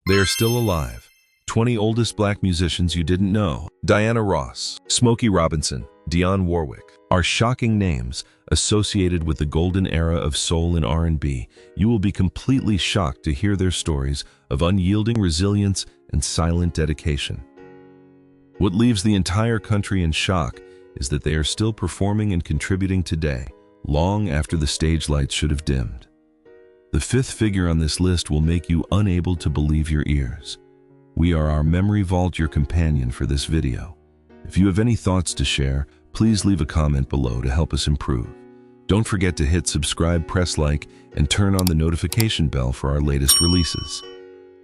They are still alive. 20 oldest black musicians you didn't know. Diana Ross, Smokey Robinson, Dionne Warwick are shocking names associated with the golden era of soul and R&B. You will be completely shocked to hear their stories of unyielding resilience and silent dedication. What leaves the entire country in shock is that they are still performing and contributing today, long after the stage lights should have dimmed. The fifth figure on this list will make you unable to believe your ears. We are our Memory Vault, your companion for this video. If you have any thoughts to share, please leave a comment below to help us improve. Don't forget to hit subscribe, press like, and turn on the notification bell for our latest releases.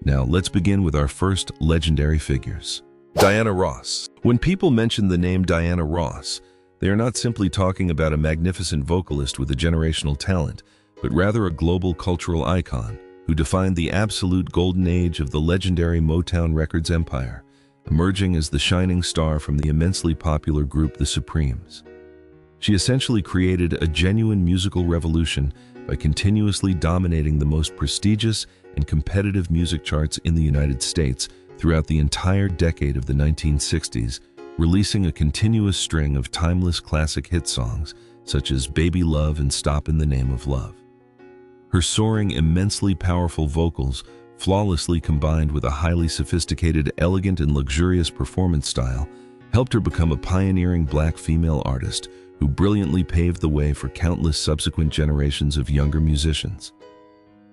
Now let's begin with our first legendary figures. Diana Ross. When people mention the name Diana Ross, they are not simply talking about a magnificent vocalist with a generational talent, but rather a global cultural icon who defined the absolute golden age of the legendary Motown Records empire, emerging as the shining star from the immensely popular group The Supremes. She essentially created a genuine musical revolution by continuously dominating the most prestigious and competitive music charts in the United States throughout the entire decade of the 1960s, releasing a continuous string of timeless classic hit songs such as Baby Love and Stop in the Name of Love. Her soaring, immensely powerful vocals, flawlessly combined with a highly sophisticated, elegant, and luxurious performance style, helped her become a pioneering black female artist who brilliantly paved the way for countless subsequent generations of younger musicians.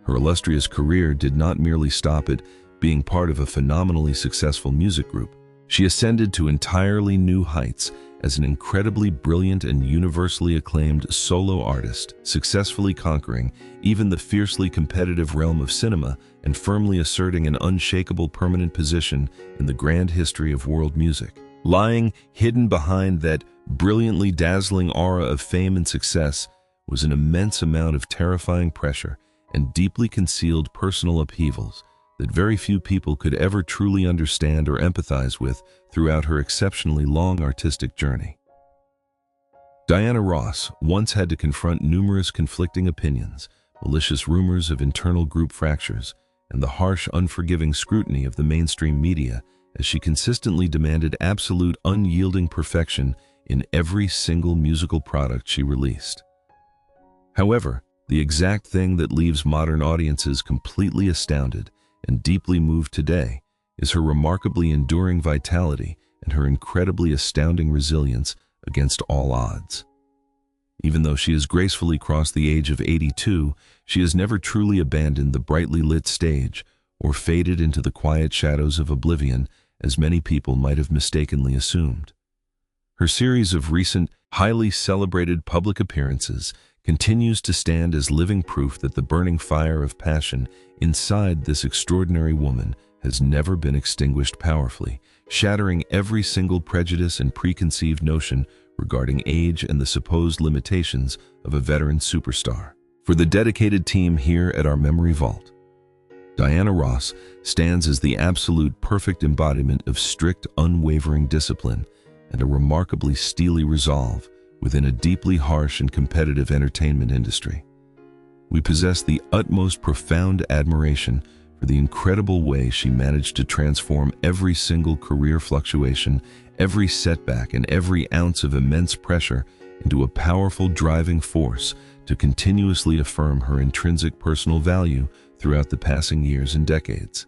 Her illustrious career did not merely stop at being part of a phenomenally successful music group. She ascended to entirely new heights as an incredibly brilliant and universally acclaimed solo artist, successfully conquering even the fiercely competitive realm of cinema and firmly asserting an unshakable permanent position in the grand history of world music. Lying hidden behind that brilliantly dazzling aura of fame and success was an immense amount of terrifying pressure and deeply concealed personal upheavals that very few people could ever truly understand or empathize with throughout her exceptionally long artistic journey. Diana Ross once had to confront numerous conflicting opinions, malicious rumors of internal group fractures, and the harsh, unforgiving scrutiny of the mainstream media as she consistently demanded absolute, unyielding perfection in every single musical product she released. However, the exact thing that leaves modern audiences completely astounded and deeply moved today is her remarkably enduring vitality and her incredibly astounding resilience against all odds. Even though she has gracefully crossed the age of 82, she has never truly abandoned the brightly lit stage or faded into the quiet shadows of oblivion as many people might have mistakenly assumed. Her series of recent, highly celebrated public appearances continues to stand as living proof that the burning fire of passion inside this extraordinary woman has never been extinguished powerfully, shattering every single prejudice and preconceived notion regarding age and the supposed limitations of a veteran superstar. For the dedicated team here at our Memory Vault, Diana Ross stands as the absolute perfect embodiment of strict, unwavering discipline and a remarkably steely resolve within a deeply harsh and competitive entertainment industry. We possess the utmost profound admiration for the incredible way she managed to transform every single career fluctuation, every setback, and every ounce of immense pressure into a powerful driving force to continuously affirm her intrinsic personal value throughout the passing years and decades.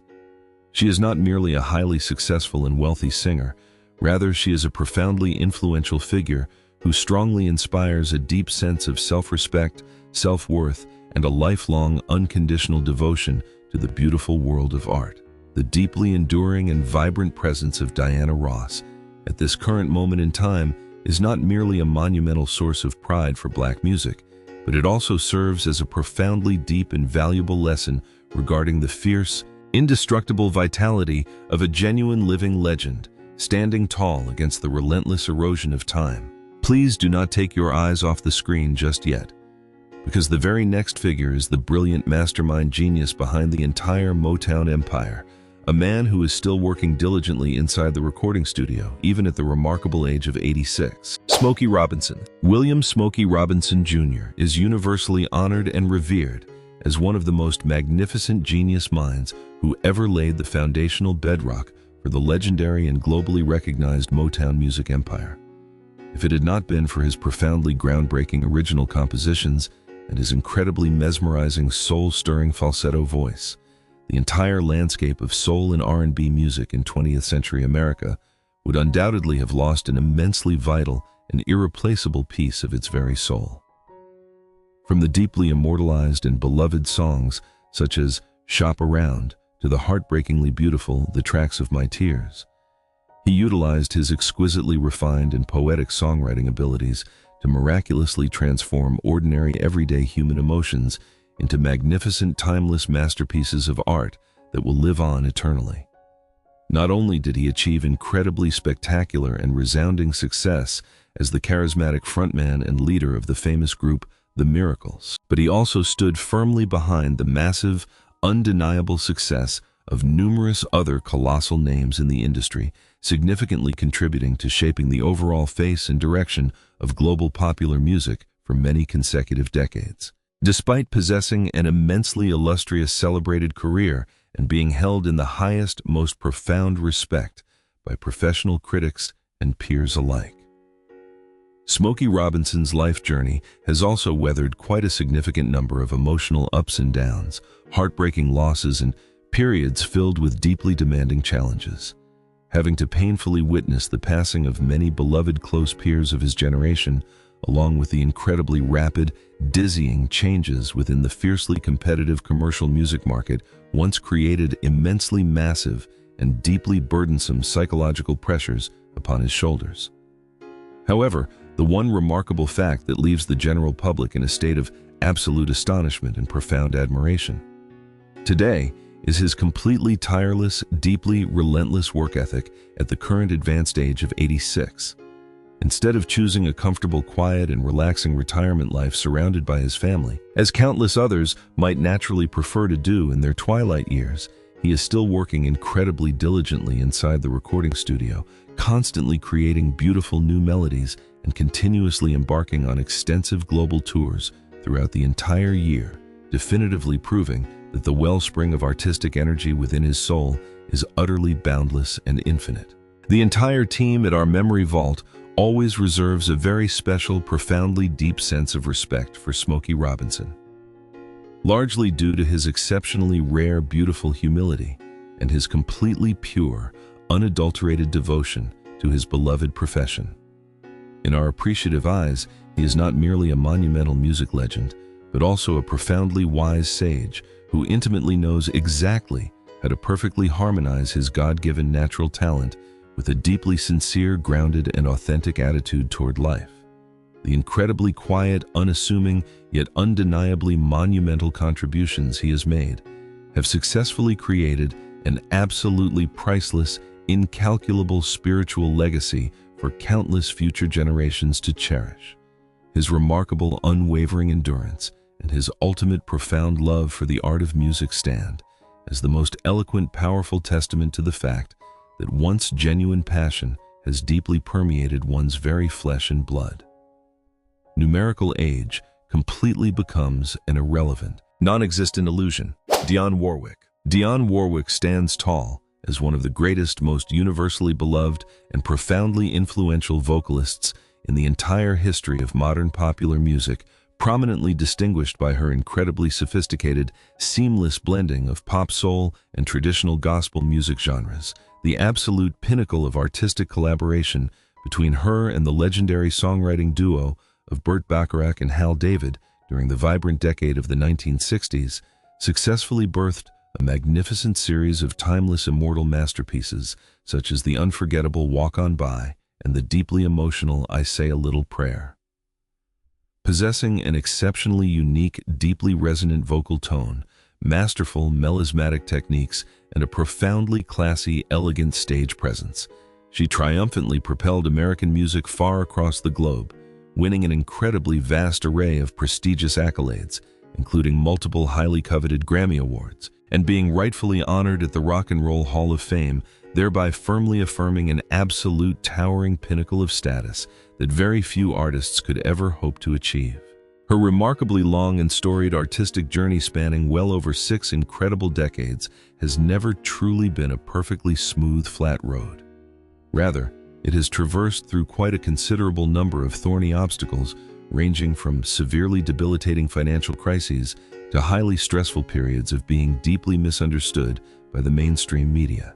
She is not merely a highly successful and wealthy singer, rather she is a profoundly influential figure who strongly inspires a deep sense of self-respect, self-worth, and a lifelong, unconditional devotion to the beautiful world of art. The deeply enduring and vibrant presence of Diana Ross at this current moment in time is not merely a monumental source of pride for black music, but it also serves as a profoundly deep and valuable lesson regarding the fierce, indestructible vitality of a genuine living legend, standing tall against the relentless erosion of time. Please do not take your eyes off the screen just yet, because the very next figure is the brilliant mastermind genius behind the entire Motown empire, a man who is still working diligently inside the recording studio, even at the remarkable age of 86. Smokey Robinson. William Smokey Robinson Jr. is universally honored and revered as one of the most magnificent genius minds who ever laid the foundational bedrock for the legendary and globally recognized Motown music empire. If it had not been for his profoundly groundbreaking original compositions and his incredibly mesmerizing, soul-stirring falsetto voice, the entire landscape of soul and R&B music in 20th century America would undoubtedly have lost an immensely vital and irreplaceable piece of its very soul. From the deeply immortalized and beloved songs such as Shop Around to the heartbreakingly beautiful The Tracks of My Tears, he utilized his exquisitely refined and poetic songwriting abilities to miraculously transform ordinary everyday human emotions into magnificent timeless masterpieces of art that will live on eternally. Not only did he achieve incredibly spectacular and resounding success as the charismatic frontman and leader of the famous group The Miracles, but he also stood firmly behind the massive, undeniable success of numerous other colossal names in the industry, significantly contributing to shaping the overall face and direction of global popular music for many consecutive decades. Despite possessing an immensely illustrious celebrated career and being held in the highest, most profound respect by professional critics and peers alike, Smokey Robinson's life journey has also weathered quite a significant number of emotional ups and downs, heartbreaking losses, and periods filled with deeply demanding challenges. Having to painfully witness the passing of many beloved close peers of his generation, along with the incredibly rapid, dizzying changes within the fiercely competitive commercial music market, once created immensely massive and deeply burdensome psychological pressures upon his shoulders. However, the one remarkable fact that leaves the general public in a state of absolute astonishment and profound admiration today is his completely tireless, deeply relentless work ethic at the current advanced age of 86. Instead of choosing a comfortable, quiet, and relaxing retirement life surrounded by his family, as countless others might naturally prefer to do in their twilight years, he is still working incredibly diligently inside the recording studio, constantly creating beautiful new melodies and continuously embarking on extensive global tours throughout the entire year, definitively proving that the wellspring of artistic energy within his soul is utterly boundless and infinite. The entire team at our Memory Vault always reserves a very special, profoundly deep sense of respect for Smokey Robinson, largely due to his exceptionally rare, beautiful humility and his completely pure, unadulterated devotion to his beloved profession. In our appreciative eyes, he is not merely a monumental music legend, but also a profoundly wise sage who intimately knows exactly how to perfectly harmonize his God-given natural talent with a deeply sincere, grounded, and authentic attitude toward life. The incredibly quiet, unassuming, yet undeniably monumental contributions he has made have successfully created an absolutely priceless, incalculable spiritual legacy for countless future generations to cherish. His remarkable, unwavering endurance and his ultimate profound love for the art of music stand as the most eloquent, powerful testament to the fact that once genuine passion has deeply permeated one's very flesh and blood. Numerical age completely becomes an irrelevant, non-existent illusion. Dionne Warwick. Dionne Warwick stands tall as one of the greatest, most universally beloved, and profoundly influential vocalists in the entire history of modern popular music, prominently distinguished by her incredibly sophisticated, seamless blending of pop soul and traditional gospel music genres, the absolute pinnacle of artistic collaboration between her and the legendary songwriting duo of Burt Bacharach and Hal David during the vibrant decade of the 1960s, successfully birthed a magnificent series of timeless immortal masterpieces such as the unforgettable Walk On By and the deeply emotional I Say a Little Prayer. Possessing an exceptionally unique, deeply resonant vocal tone, masterful melismatic techniques, and a profoundly classy, elegant stage presence, she triumphantly propelled American music far across the globe, winning an incredibly vast array of prestigious accolades, including multiple highly coveted Grammy Awards, and being rightfully honored at the Rock and Roll Hall of Fame, thereby firmly affirming an absolute towering pinnacle of status that very few artists could ever hope to achieve. Her remarkably long and storied artistic journey spanning well over 6 incredible decades has never truly been a perfectly smooth, flat road. Rather, it has traversed through quite a considerable number of thorny obstacles, ranging from severely debilitating financial crises to highly stressful periods of being deeply misunderstood by the mainstream media.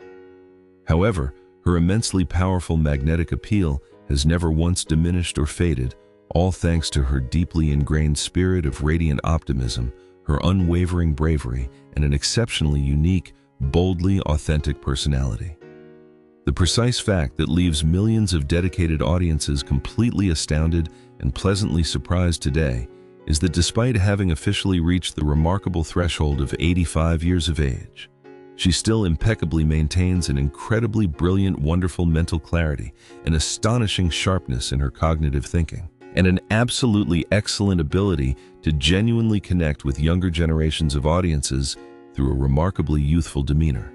However, her immensely powerful magnetic appeal has never once diminished or faded, all thanks to her deeply ingrained spirit of radiant optimism, her unwavering bravery, and an exceptionally unique, boldly authentic personality. The precise fact that leaves millions of dedicated audiences completely astounded and pleasantly surprised today is that despite having officially reached the remarkable threshold of 85 years of age, she still impeccably maintains an incredibly brilliant, wonderful mental clarity, an astonishing sharpness in her cognitive thinking, and an absolutely excellent ability to genuinely connect with younger generations of audiences through a remarkably youthful demeanor.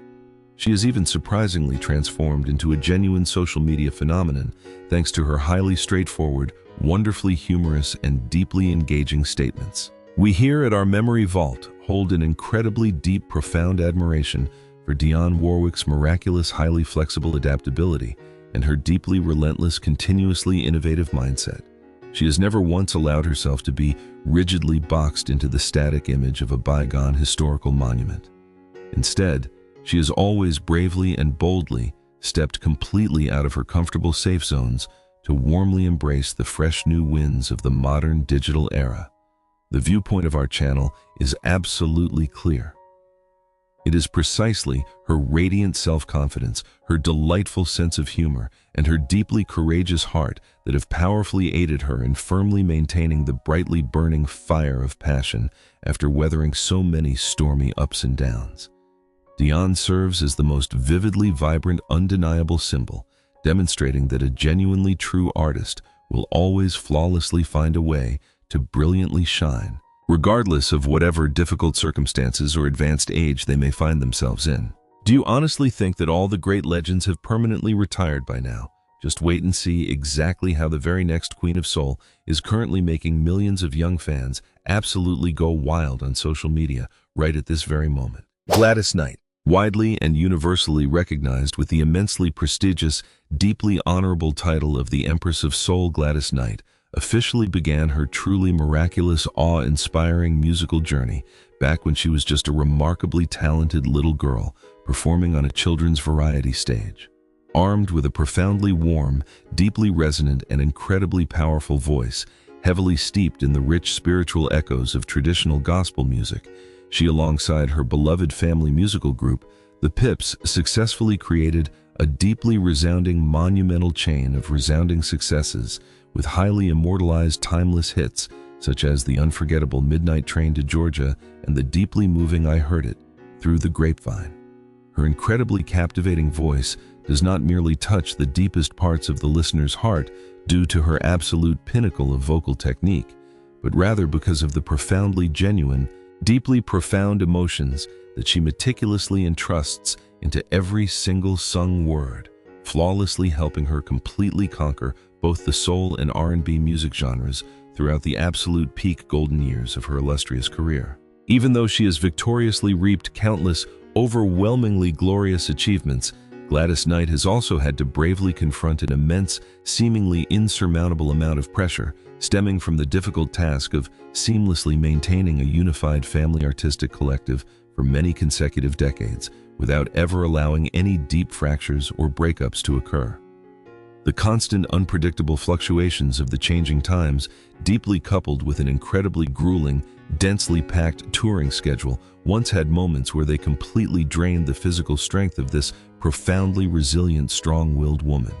She is even surprisingly transformed into a genuine social media phenomenon thanks to her highly straightforward, wonderfully humorous, and deeply engaging statements. We here at our Memory Vault hold an incredibly deep, profound admiration for Dionne Warwick's miraculous, highly flexible adaptability and her deeply relentless, continuously innovative mindset. She has never once allowed herself to be rigidly boxed into the static image of a bygone historical monument. Instead, she has always bravely and boldly stepped completely out of her comfortable safe zones to warmly embrace the fresh new winds of the modern digital era. The viewpoint of our channel is absolutely clear. It is precisely her radiant self-confidence, her delightful sense of humor, and her deeply courageous heart that have powerfully aided her in firmly maintaining the brightly burning fire of passion after weathering so many stormy ups and downs. Dionne serves as the most vividly vibrant, undeniable symbol, demonstrating that a genuinely true artist will always flawlessly find a way to brilliantly shine, regardless of whatever difficult circumstances or advanced age they may find themselves in. Do you honestly think that all the great legends have permanently retired by now? Just wait and see exactly how the very next Queen of Soul is currently making millions of young fans absolutely go wild on social media right at this very moment. Gladys Knight, widely and universally recognized with the immensely prestigious, deeply honorable title of the Empress of Soul, Gladys Knight officially began her truly miraculous, awe-inspiring musical journey back when she was just a remarkably talented little girl performing on a children's variety stage. Armed with a profoundly warm, deeply resonant, and incredibly powerful voice, heavily steeped in the rich spiritual echoes of traditional gospel music, she, alongside her beloved family musical group, the Pips, successfully created a deeply resounding, monumental chain of resounding successes with highly immortalized timeless hits such as the unforgettable Midnight Train to Georgia and the deeply moving I Heard It Through the Grapevine. Her incredibly captivating voice does not merely touch the deepest parts of the listener's heart due to her absolute pinnacle of vocal technique, but rather because of the profoundly genuine, deeply profound emotions that she meticulously entrusts into every single sung word, flawlessly helping her completely conquer both the soul and R&B music genres throughout the absolute peak golden years of her illustrious career. Even though she has victoriously reaped countless, overwhelmingly glorious achievements, Gladys Knight has also had to bravely confront an immense, seemingly insurmountable amount of pressure stemming from the difficult task of seamlessly maintaining a unified family artistic collective for many consecutive decades without ever allowing any deep fractures or breakups to occur. The constant, unpredictable fluctuations of the changing times, deeply coupled with an incredibly grueling, densely packed touring schedule, once had moments where they completely drained the physical strength of this profoundly resilient, strong-willed woman.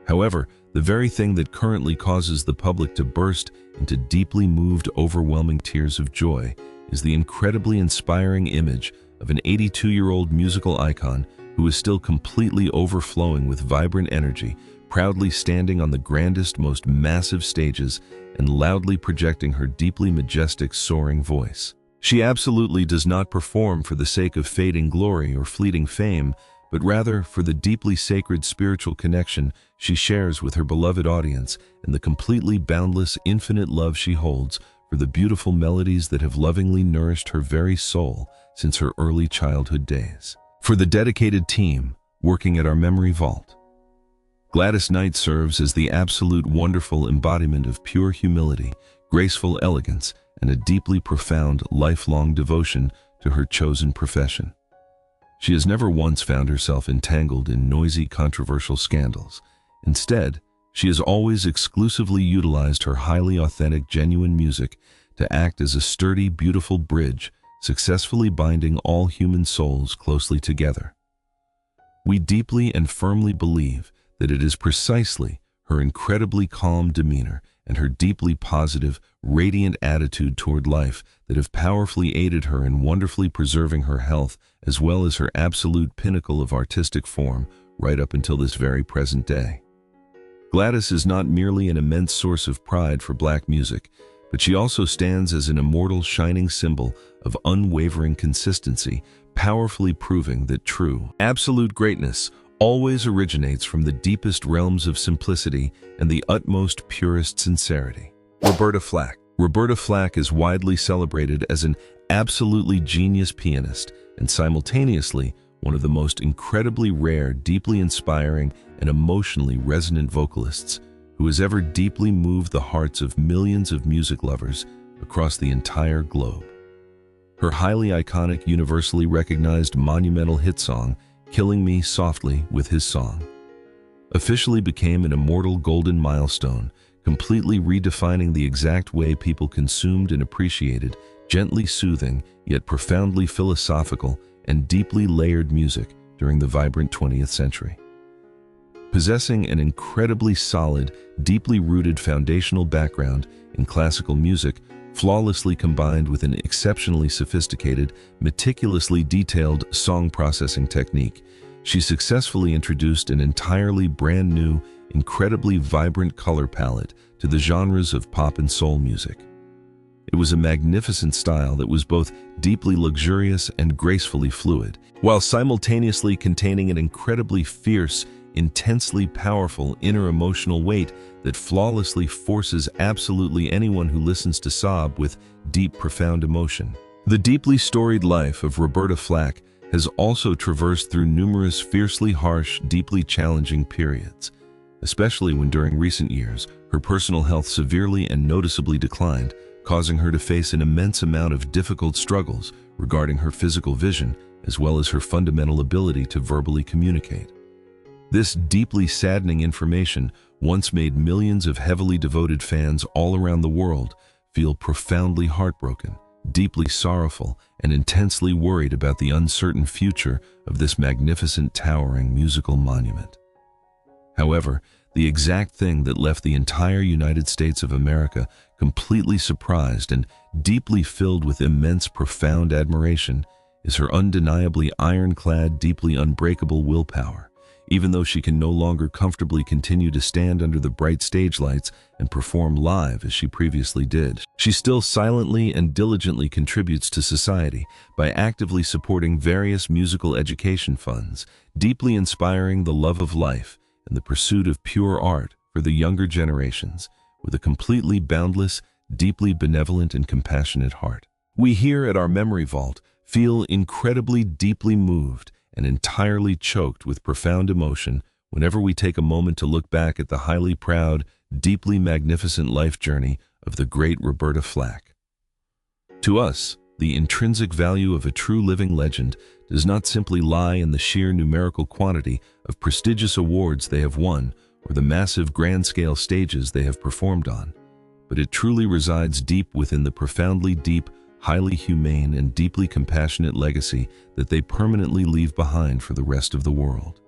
However, the very thing that currently causes the public to burst into deeply moved, overwhelming tears of joy is the incredibly inspiring image of an 82-year-old musical icon who is still completely overflowing with vibrant energy, proudly standing on the grandest, most massive stages and loudly projecting her deeply majestic, soaring voice. She absolutely does not perform for the sake of fading glory or fleeting fame, but rather for the deeply sacred spiritual connection she shares with her beloved audience and the completely boundless, infinite love she holds for the beautiful melodies that have lovingly nourished her very soul since her early childhood days. For the dedicated team working at our memory vault, Gladys Knight serves as the absolute wonderful embodiment of pure humility, graceful elegance, and a deeply profound, lifelong devotion to her chosen profession. She has never once found herself entangled in noisy, controversial scandals. Instead, she has always exclusively utilized her highly authentic, genuine music to act as a sturdy, beautiful bridge, successfully binding all human souls closely together. We deeply and firmly believe that it is precisely her incredibly calm demeanor and her deeply positive, radiant attitude toward life that have powerfully aided her in wonderfully preserving her health as well as her absolute pinnacle of artistic form right up until this very present day. Gladys is not merely an immense source of pride for black music, but she also stands as an immortal, shining symbol of unwavering consistency, powerfully proving that true, absolute greatness always originates from the deepest realms of simplicity and the utmost purest sincerity. Roberta Flack. Roberta Flack is widely celebrated as an absolutely genius pianist and simultaneously one of the most incredibly rare, deeply inspiring, and emotionally resonant vocalists who has ever deeply moved the hearts of millions of music lovers across the entire globe. Her highly iconic, universally recognized monumental hit song, Killing Me Softly with His Song, officially became an immortal golden milestone, completely redefining the exact way people consumed and appreciated gently soothing, yet profoundly philosophical and deeply layered music during the vibrant 20th century. Possessing an incredibly solid, deeply rooted foundational background in classical music, flawlessly combined with an exceptionally sophisticated, meticulously detailed song processing technique, she successfully introduced an entirely brand new, incredibly vibrant color palette to the genres of pop and soul music. It was a magnificent style that was both deeply luxurious and gracefully fluid, while simultaneously containing an incredibly fierce, intensely powerful inner emotional weight that flawlessly forces absolutely anyone who listens to sob with deep, profound emotion. The deeply storied life of Roberta Flack has also traversed through numerous fiercely harsh, deeply challenging periods, especially when during recent years her personal health severely and noticeably declined, causing her to face an immense amount of difficult struggles regarding her physical vision as well as her fundamental ability to verbally communicate. This deeply saddening information once made millions of heavily devoted fans all around the world feel profoundly heartbroken, deeply sorrowful, and intensely worried about the uncertain future of this magnificent, towering musical monument. However, the exact thing that left the entire United States of America completely surprised and deeply filled with immense, profound admiration is her undeniably ironclad, deeply unbreakable willpower. Even though she can no longer comfortably continue to stand under the bright stage lights and perform live as she previously did, she still silently and diligently contributes to society by actively supporting various musical education funds, deeply inspiring the love of life and the pursuit of pure art for the younger generations with a completely boundless, deeply benevolent and compassionate heart. We here at our Memory Vault feel incredibly deeply moved and entirely choked with profound emotion whenever we take a moment to look back at the highly proud, deeply magnificent life journey of the great Roberta Flack. To us, the intrinsic value of a true living legend does not simply lie in the sheer numerical quantity of prestigious awards they have won or the massive grand-scale stages they have performed on, but it truly resides deep within the profoundly deep, highly humane, and deeply compassionate legacy that they permanently leave behind for the rest of the world.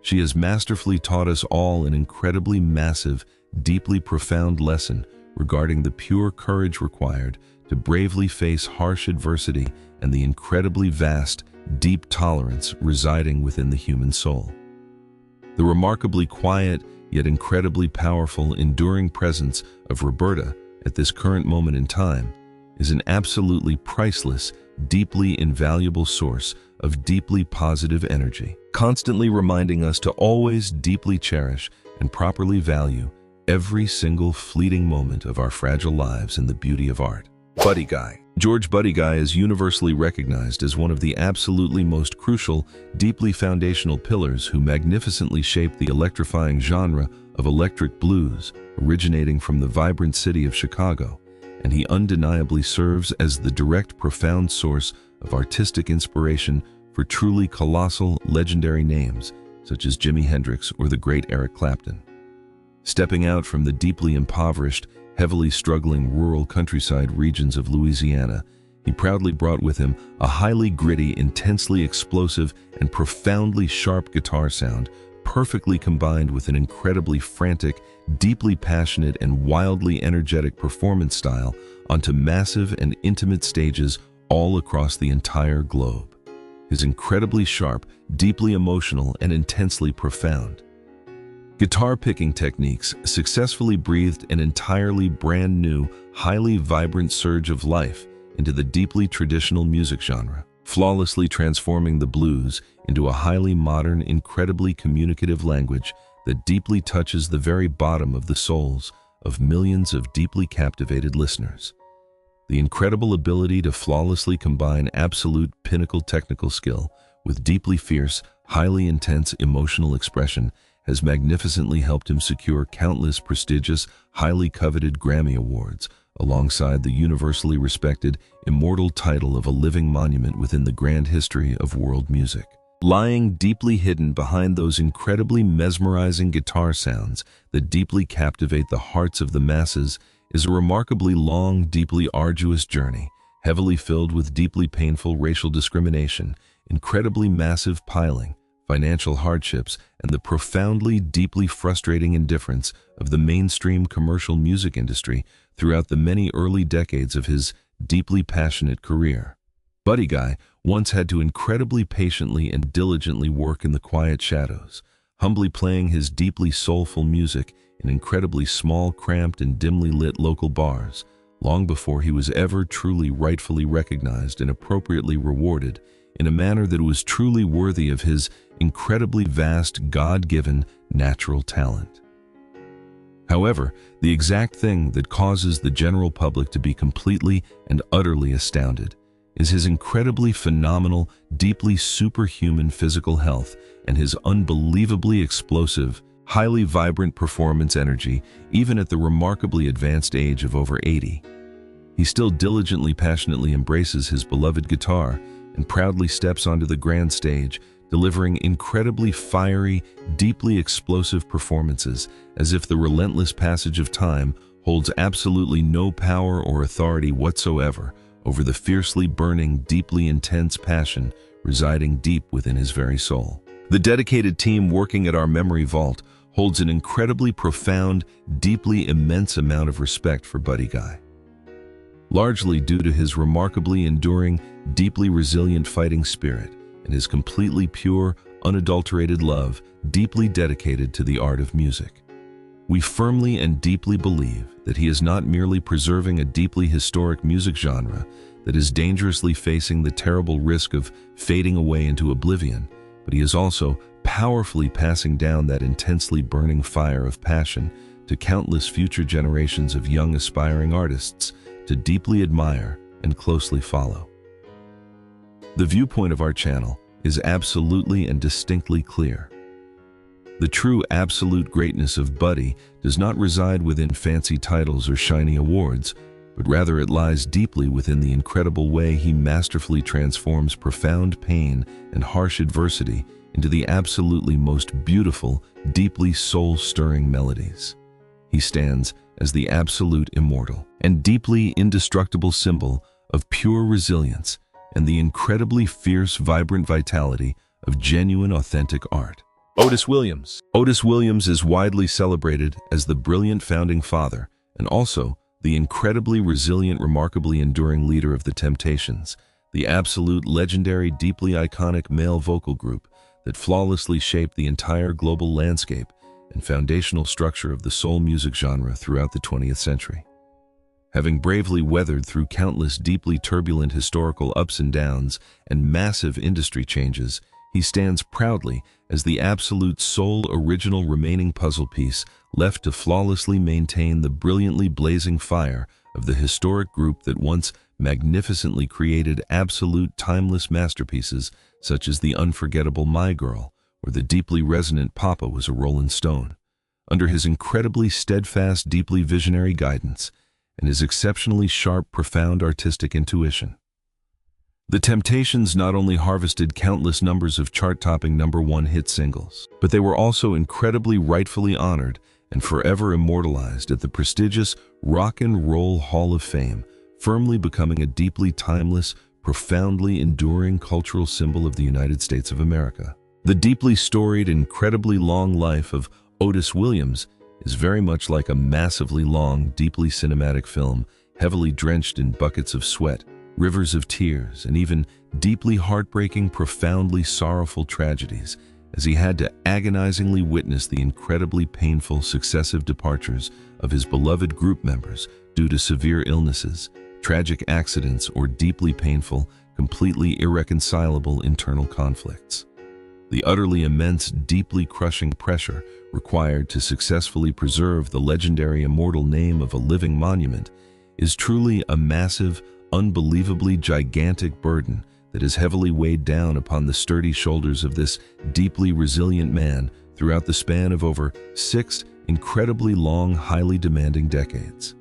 She has masterfully taught us all an incredibly massive, deeply profound lesson regarding the pure courage required to bravely face harsh adversity and the incredibly vast, deep tolerance residing within the human soul. The remarkably quiet, yet incredibly powerful, enduring presence of Roberta at this current moment in time is an absolutely priceless, deeply invaluable source of deeply positive energy, constantly reminding us to always deeply cherish and properly value every single fleeting moment of our fragile lives in the beauty of art. Buddy Guy. George Buddy Guy is universally recognized as one of the absolutely most crucial, deeply foundational pillars who magnificently shaped the electrifying genre of electric blues, originating from the vibrant city of Chicago, and he undeniably serves as the direct, profound source of artistic inspiration for truly colossal, legendary names such as Jimi Hendrix or the great Eric Clapton. Stepping out from the deeply impoverished, heavily struggling rural countryside regions of Louisiana, he proudly brought with him a highly gritty, intensely explosive, and profoundly sharp guitar sound, perfectly combined with an incredibly frantic, deeply passionate, and wildly energetic performance style onto massive and intimate stages all across the entire globe. His incredibly sharp, deeply emotional, and intensely profound guitar picking techniques successfully breathed an entirely brand new, highly vibrant surge of life into the deeply traditional music genre, flawlessly transforming the blues into a highly modern, incredibly communicative language that deeply touches the very bottom of the souls of millions of deeply captivated listeners. The incredible ability to flawlessly combine absolute pinnacle technical skill with deeply fierce, highly intense emotional expression has magnificently helped him secure countless prestigious, highly coveted Grammy Awards, alongside the universally respected, immortal title of a living monument within the grand history of world music. Lying deeply hidden behind those incredibly mesmerizing guitar sounds that deeply captivate the hearts of the masses is a remarkably long, deeply arduous journey, heavily filled with deeply painful racial discrimination, incredibly massive piling, financial hardships, and the profoundly, deeply frustrating indifference of the mainstream commercial music industry throughout the many early decades of his deeply passionate career. Buddy Guy once had to incredibly patiently and diligently work in the quiet shadows, humbly playing his deeply soulful music in incredibly small, cramped, and dimly lit local bars, long before he was ever truly rightfully recognized and appropriately rewarded in a manner that was truly worthy of his incredibly vast, God-given natural talent. However, the exact thing that causes the general public to be completely and utterly astounded is his incredibly phenomenal, deeply superhuman physical health and his unbelievably explosive, highly vibrant performance energy, even at the remarkably advanced age of over 80. He still diligently, passionately embraces his beloved guitar and proudly steps onto the grand stage, delivering incredibly fiery, deeply explosive performances as if the relentless passage of time holds absolutely no power or authority whatsoever over the fiercely burning, deeply intense passion residing deep within his very soul. The dedicated team working at our memory vault holds an incredibly profound, deeply immense amount of respect for Buddy Guy, largely due to his remarkably enduring, deeply resilient fighting spirit and his completely pure, unadulterated love, deeply dedicated to the art of music. We firmly and deeply believe that he is not merely preserving a deeply historic music genre that is dangerously facing the terrible risk of fading away into oblivion, but he is also powerfully passing down that intensely burning fire of passion to countless future generations of young aspiring artists to deeply admire and closely follow. The viewpoint of our channel is absolutely and distinctly clear. The true absolute greatness of Buddy does not reside within fancy titles or shiny awards, but rather it lies deeply within the incredible way he masterfully transforms profound pain and harsh adversity into the absolutely most beautiful, deeply soul-stirring melodies. He stands as the absolute immortal and deeply indestructible symbol of pure resilience and the incredibly fierce, vibrant vitality of genuine, authentic art. Otis Williams. Otis Williams is widely celebrated as the brilliant founding father and also the incredibly resilient, remarkably enduring leader of the Temptations, the absolute legendary, deeply iconic male vocal group that flawlessly shaped the entire global landscape and foundational structure of the soul music genre throughout the 20th century. Having bravely weathered through countless deeply turbulent historical ups and downs and massive industry changes, he stands proudly as the absolute sole original remaining puzzle piece left to flawlessly maintain the brilliantly blazing fire of the historic group that once magnificently created absolute timeless masterpieces such as the unforgettable My Girl or the deeply resonant Papa Was a Rollin' Stone. Under his incredibly steadfast, deeply visionary guidance, and his exceptionally sharp, profound artistic intuition, The Temptations not only harvested countless numbers of chart-topping #1 hit singles, but they were also incredibly rightfully honored and forever immortalized at the prestigious Rock and Roll Hall of Fame, firmly becoming a deeply timeless, profoundly enduring cultural symbol of the United States of America. The deeply storied, incredibly long life of Otis Williams is very much like a massively long, deeply cinematic film, heavily drenched in buckets of sweat, rivers of tears, and even deeply heartbreaking, profoundly sorrowful tragedies, as he had to agonizingly witness the incredibly painful successive departures of his beloved group members due to severe illnesses, tragic accidents, or deeply painful, completely irreconcilable internal conflicts. The utterly immense, deeply crushing pressure required to successfully preserve the legendary immortal name of a living monument is truly a massive, unbelievably gigantic burden that is heavily weighed down upon the sturdy shoulders of this deeply resilient man throughout the span of over 6 incredibly long, highly demanding decades.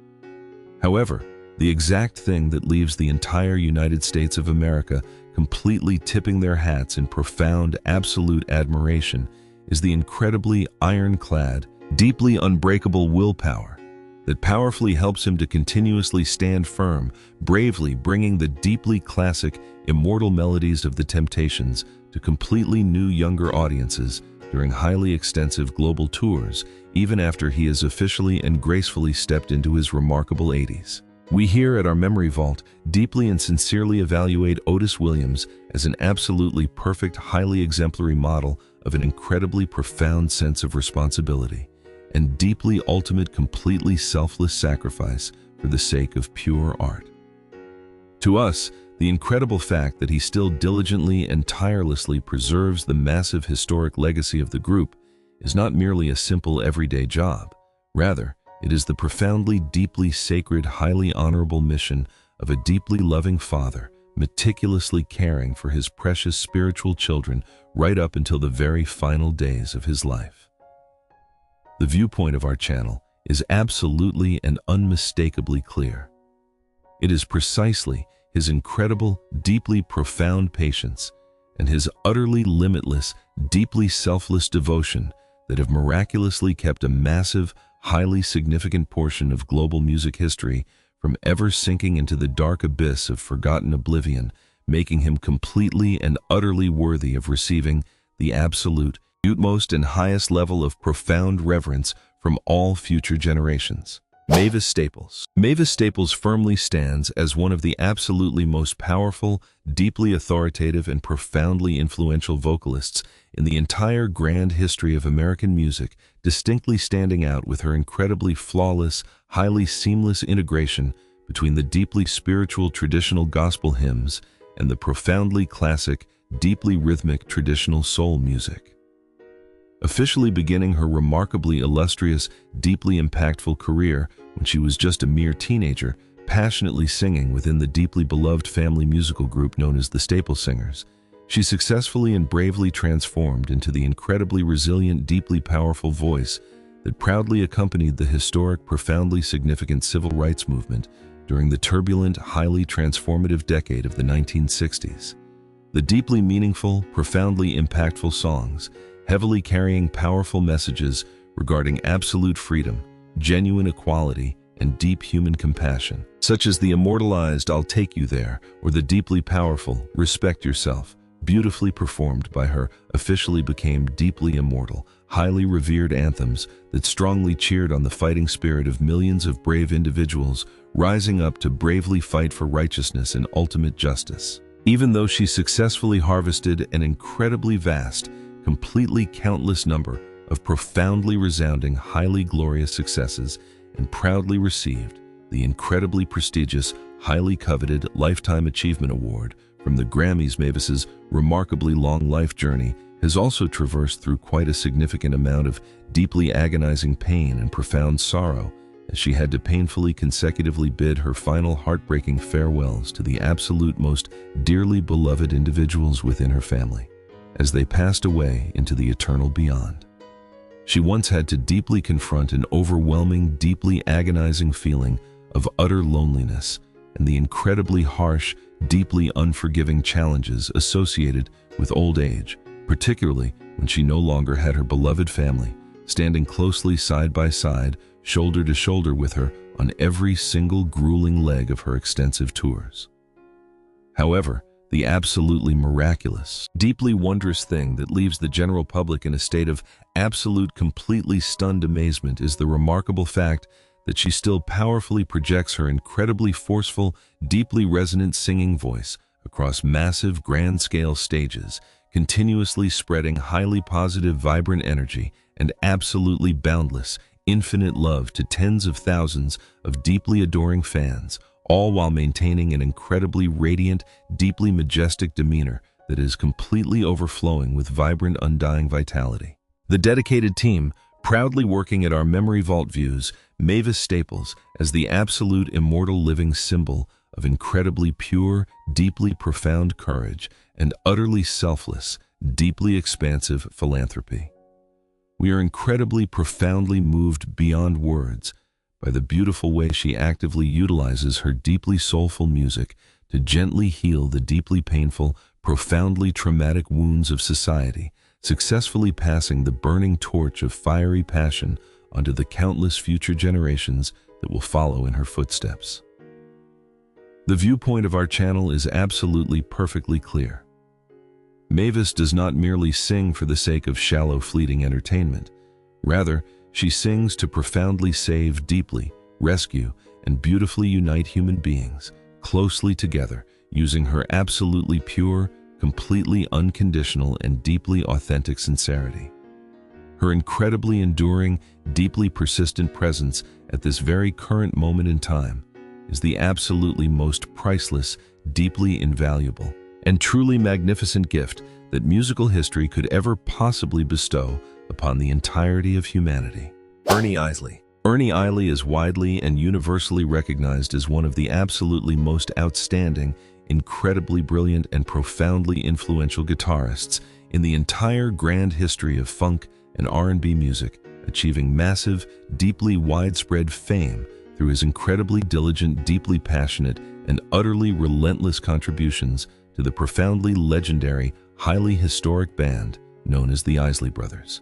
However, the exact thing that leaves the entire United States of America completely tipping their hats in profound, absolute admiration is the incredibly ironclad, deeply unbreakable willpower that powerfully helps him to continuously stand firm, bravely bringing the deeply classic, immortal melodies of The Temptations to completely new younger audiences during highly extensive global tours, even after he has officially and gracefully stepped into his remarkable 80s. We here at our Memory Vault deeply and sincerely evaluate Otis Williams as an absolutely perfect, highly exemplary model of an incredibly profound sense of responsibility and deeply ultimate, completely selfless sacrifice for the sake of pure art. To us, the incredible fact that he still diligently and tirelessly preserves the massive historic legacy of the group is not merely a simple everyday job. Rather, it is the profoundly, deeply sacred, highly honorable mission of a deeply loving father, meticulously caring for his precious spiritual children right up until the very final days of his life. The viewpoint of our channel is absolutely and unmistakably clear. It is precisely his incredible, deeply profound patience and his utterly limitless, deeply selfless devotion that have miraculously kept a massive, highly significant portion of global music history from ever sinking into the dark abyss of forgotten oblivion, making him completely and utterly worthy of receiving the absolute, utmost and highest level of profound reverence from all future generations. Mavis Staples. Mavis Staples firmly stands as one of the absolutely most powerful, deeply authoritative, and profoundly influential vocalists in the entire grand history of American music, distinctly standing out with her incredibly flawless, highly seamless integration between the deeply spiritual traditional gospel hymns and the profoundly classic, deeply rhythmic traditional soul music. Officially beginning her remarkably illustrious, deeply impactful career when she was just a mere teenager, passionately singing within the deeply beloved family musical group known as the Staple Singers, she successfully and bravely transformed into the incredibly resilient, deeply powerful voice that proudly accompanied the historic, profoundly significant civil rights movement during the turbulent, highly transformative decade of the 1960s. The deeply meaningful, profoundly impactful songs, heavily carrying powerful messages regarding absolute freedom, genuine equality, and deep human compassion, such as the immortalized "I'll Take You There" or the deeply powerful "Respect Yourself," beautifully performed by her, officially became deeply immortal, highly revered anthems that strongly cheered on the fighting spirit of millions of brave individuals rising up to bravely fight for righteousness and ultimate justice. Even though she successfully harvested an incredibly vast, completely countless number of profoundly resounding, highly glorious successes and proudly received the incredibly prestigious, highly coveted Lifetime Achievement Award from the Grammys. Mavis's remarkably long life journey has also traversed through quite a significant amount of deeply agonizing pain and profound sorrow, as she had to painfully consecutively bid her final heartbreaking farewells to the absolute most dearly beloved individuals within her family, as they passed away into the eternal beyond. She once had to deeply confront an overwhelming, deeply agonizing feeling of utter loneliness and the incredibly harsh, deeply unforgiving challenges associated with old age, particularly when she no longer had her beloved family standing closely side by side, shoulder to shoulder with her on every single grueling leg of her extensive tours. However, the absolutely miraculous, deeply wondrous thing that leaves the general public in a state of absolute, completely stunned amazement is the remarkable fact that she still powerfully projects her incredibly forceful, deeply resonant singing voice across massive, grand-scale stages, continuously spreading highly positive, vibrant energy and absolutely boundless, infinite love to tens of thousands of deeply adoring fans, all while maintaining an incredibly radiant, deeply majestic demeanor that is completely overflowing with vibrant, undying vitality. The dedicated team, proudly working at our Memory Vault, views Mavis Staples as the absolute immortal living symbol of incredibly pure, deeply profound courage and utterly selfless, deeply expansive philanthropy. We are incredibly profoundly moved beyond words by the beautiful way she actively utilizes her deeply soulful music to gently heal the deeply painful, profoundly traumatic wounds of society, successfully passing the burning torch of fiery passion onto the countless future generations that will follow in her footsteps. The viewpoint of our channel is absolutely perfectly clear. Mavis does not merely sing for the sake of shallow, fleeting entertainment. Rather, she sings to profoundly save, deeply rescue, and beautifully unite human beings closely together, using her absolutely pure, completely unconditional, and deeply authentic sincerity. Her incredibly enduring, deeply persistent presence at this very current moment in time is the absolutely most priceless, deeply invaluable, and truly magnificent gift that musical history could ever possibly bestow upon the entirety of humanity. Ernie Isley. Ernie Isley is widely and universally recognized as one of the absolutely most outstanding, incredibly brilliant, and profoundly influential guitarists in the entire grand history of funk and R&B music, achieving massive, deeply widespread fame through his incredibly diligent, deeply passionate, and utterly relentless contributions to the profoundly legendary, highly historic band known as the Isley Brothers.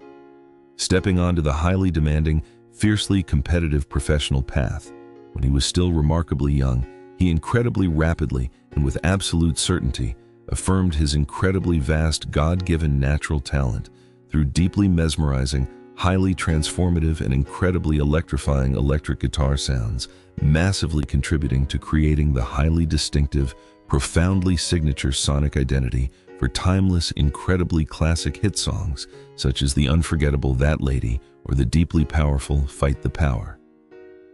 Stepping onto the highly demanding, fiercely competitive professional path, when he was still remarkably young, he incredibly rapidly and with absolute certainty affirmed his incredibly vast God-given natural talent through deeply mesmerizing, highly transformative, and incredibly electrifying electric guitar sounds, massively contributing to creating the highly distinctive, profoundly signature sonic identity for timeless, incredibly classic hit songs such as the unforgettable That Lady or the deeply powerful Fight the Power.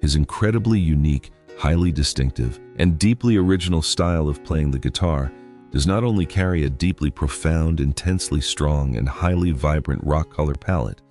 His incredibly unique, highly distinctive, and deeply original style of playing the guitar does not only carry a deeply profound, intensely strong, and highly vibrant rock color palette,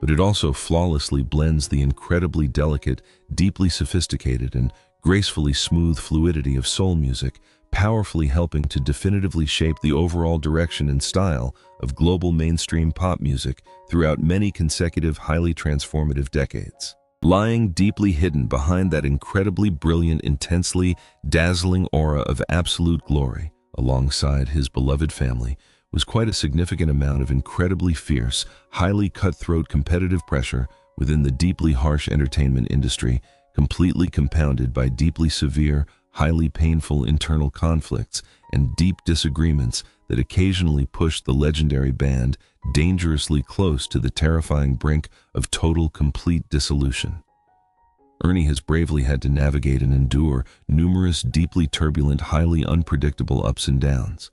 but it also flawlessly blends the incredibly delicate, deeply sophisticated, and gracefully smooth fluidity of soul music, powerfully helping to definitively shape the overall direction and style of global mainstream pop music throughout many consecutive, highly transformative decades. Lying deeply hidden behind that incredibly brilliant, intensely dazzling aura of absolute glory, alongside his beloved family, was quite a significant amount of incredibly fierce, highly cutthroat competitive pressure within the deeply harsh entertainment industry, completely compounded by deeply severe, highly painful internal conflicts and deep disagreements that occasionally pushed the legendary band dangerously close to the terrifying brink of total, complete dissolution. Ernie has bravely had to navigate and endure numerous deeply turbulent, highly unpredictable ups and downs.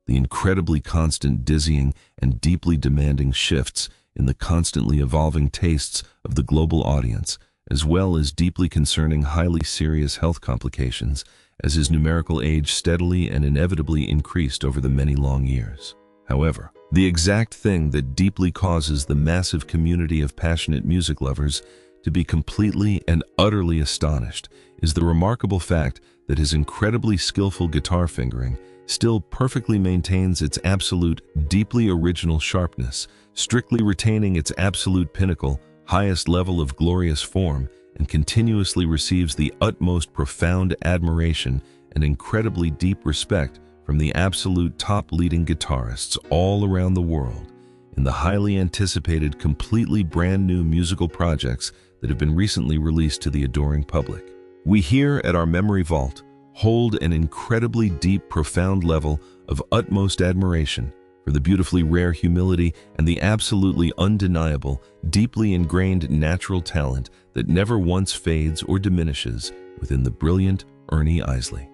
The incredibly constant, dizzying, and deeply demanding shifts in the constantly evolving tastes of the global audience as well as deeply concerning highly serious health complications as his numerical age steadily and inevitably increased over the many long years. However, the exact thing that deeply causes the massive community of passionate music lovers to be completely and utterly astonished is the remarkable fact that his incredibly skillful guitar fingering still perfectly maintains its absolute, deeply original sharpness, strictly retaining its absolute pinnacle, highest level of glorious form, and continuously receives the utmost profound admiration and incredibly deep respect from the absolute top leading guitarists all around the world in the highly anticipated, completely brand new musical projects that have been recently released to the adoring public. We here at our Memory Vault hold an incredibly deep, profound level of utmost admiration for the beautifully rare humility and the absolutely undeniable, deeply ingrained natural talent that never once fades or diminishes within the brilliant Ernie Isley.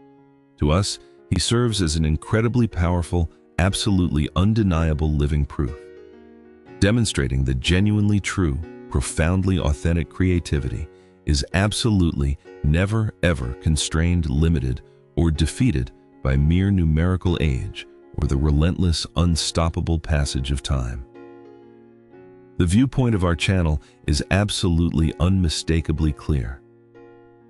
To us, he serves as an incredibly powerful, absolutely undeniable living proof, demonstrating that genuinely true, profoundly authentic creativity is absolutely never ever constrained, limited, or defeated by mere numerical age or the relentless, unstoppable passage of time. The viewpoint of our channel is absolutely unmistakably clear.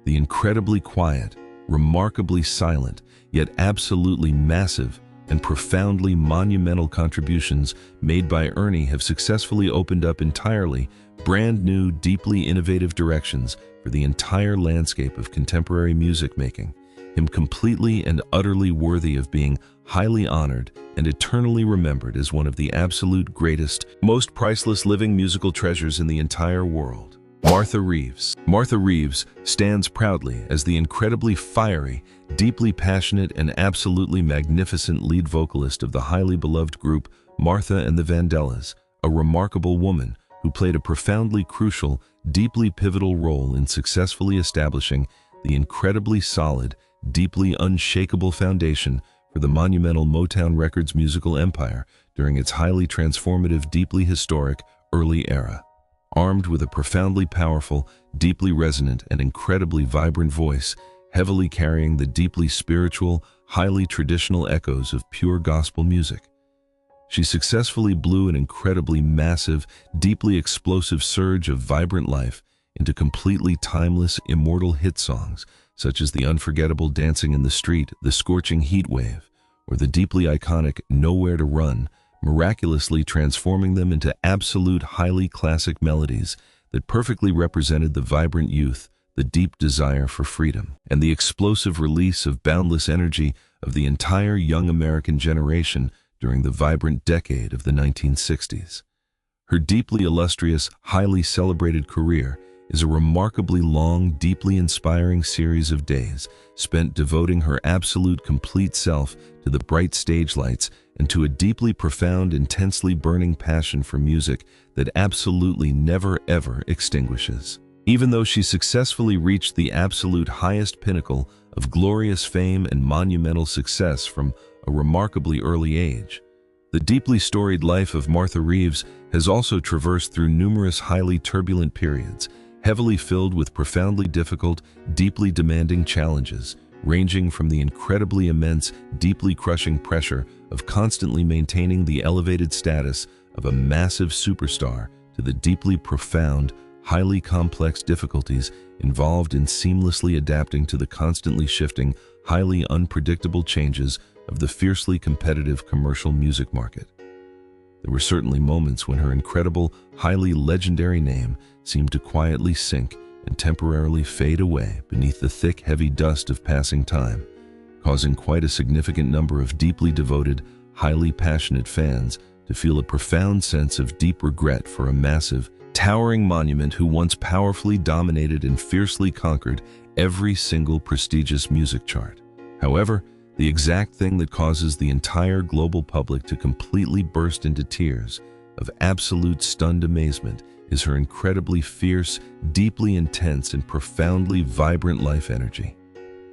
The incredibly quiet, remarkably silent, yet absolutely massive and profoundly monumental contributions made by Ernie have successfully opened up entirely brand new, deeply innovative directions for the entire landscape of contemporary music making, him completely and utterly worthy of being highly honored and eternally remembered as one of the absolute greatest, most priceless living musical treasures in the entire world. Martha Reeves. Martha Reeves stands proudly as the incredibly fiery, deeply passionate, and absolutely magnificent lead vocalist of the highly beloved group Martha and the Vandellas, a remarkable woman who played a profoundly crucial, deeply pivotal role in successfully establishing the incredibly solid, deeply unshakable foundation for the monumental Motown Records musical empire during its highly transformative, deeply historic early era. Armed with a profoundly powerful, deeply resonant, and incredibly vibrant voice, heavily carrying the deeply spiritual, highly traditional echoes of pure gospel music, she successfully blew an incredibly massive, deeply explosive surge of vibrant life into completely timeless, immortal hit songs such as the unforgettable Dancing in the Street, The Scorching Heat Wave, or the deeply iconic Nowhere to Run, miraculously transforming them into absolute highly classic melodies that perfectly represented the vibrant youth, the deep desire for freedom, and the explosive release of boundless energy of the entire young American generation during the vibrant decade of the 1960s. Her deeply illustrious, highly celebrated career is a remarkably long, deeply inspiring series of days spent devoting her absolute complete self to the bright stage lights and to a deeply profound, intensely burning passion for music that absolutely never ever extinguishes. Even though she successfully reached the absolute highest pinnacle of glorious fame and monumental success from a remarkably early age, the deeply storied life of Martha Reeves has also traversed through numerous highly turbulent periods, heavily filled with profoundly difficult, deeply demanding challenges, ranging from the incredibly immense, deeply crushing pressure of constantly maintaining the elevated status of a massive superstar to the deeply profound, highly complex difficulties involved in seamlessly adapting to the constantly shifting, highly unpredictable changes of the fiercely competitive commercial music market. There were certainly moments when her incredible, highly legendary name seemed to quietly sink and temporarily fade away beneath the thick, heavy dust of passing time, causing quite a significant number of deeply devoted, highly passionate fans to feel a profound sense of deep regret for a massive, towering monument who once powerfully dominated and fiercely conquered every single prestigious music chart. However, the exact thing that causes the entire global public to completely burst into tears of absolute stunned amazement is her incredibly fierce, deeply intense, and profoundly vibrant life energy.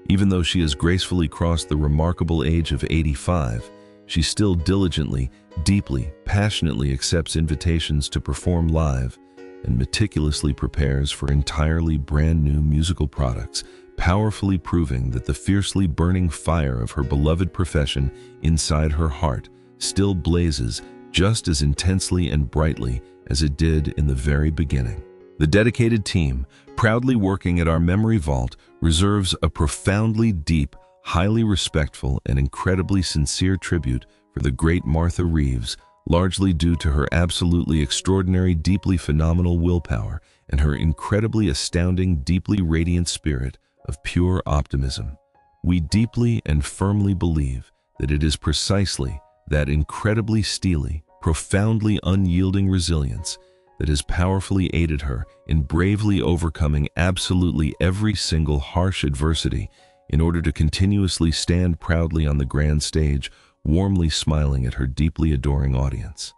Even though she has gracefully crossed the remarkable age of 85, she still diligently, deeply, passionately accepts invitations to perform live, and meticulously prepares for entirely brand new musical products, powerfully proving that the fiercely burning fire of her beloved profession inside her heart still blazes just as intensely and brightly as it did in the very beginning. The dedicated team, proudly working at our memory vault, reserves a profoundly deep, highly respectful, and incredibly sincere tribute for the great Martha Reeves, largely due to her absolutely extraordinary, deeply phenomenal willpower and her incredibly astounding, deeply radiant spirit of pure optimism. We deeply and firmly believe that it is precisely that incredibly steely, profoundly unyielding resilience that has powerfully aided her in bravely overcoming absolutely every single harsh adversity in order to continuously stand proudly on the grand stage, warmly smiling at her deeply adoring audience.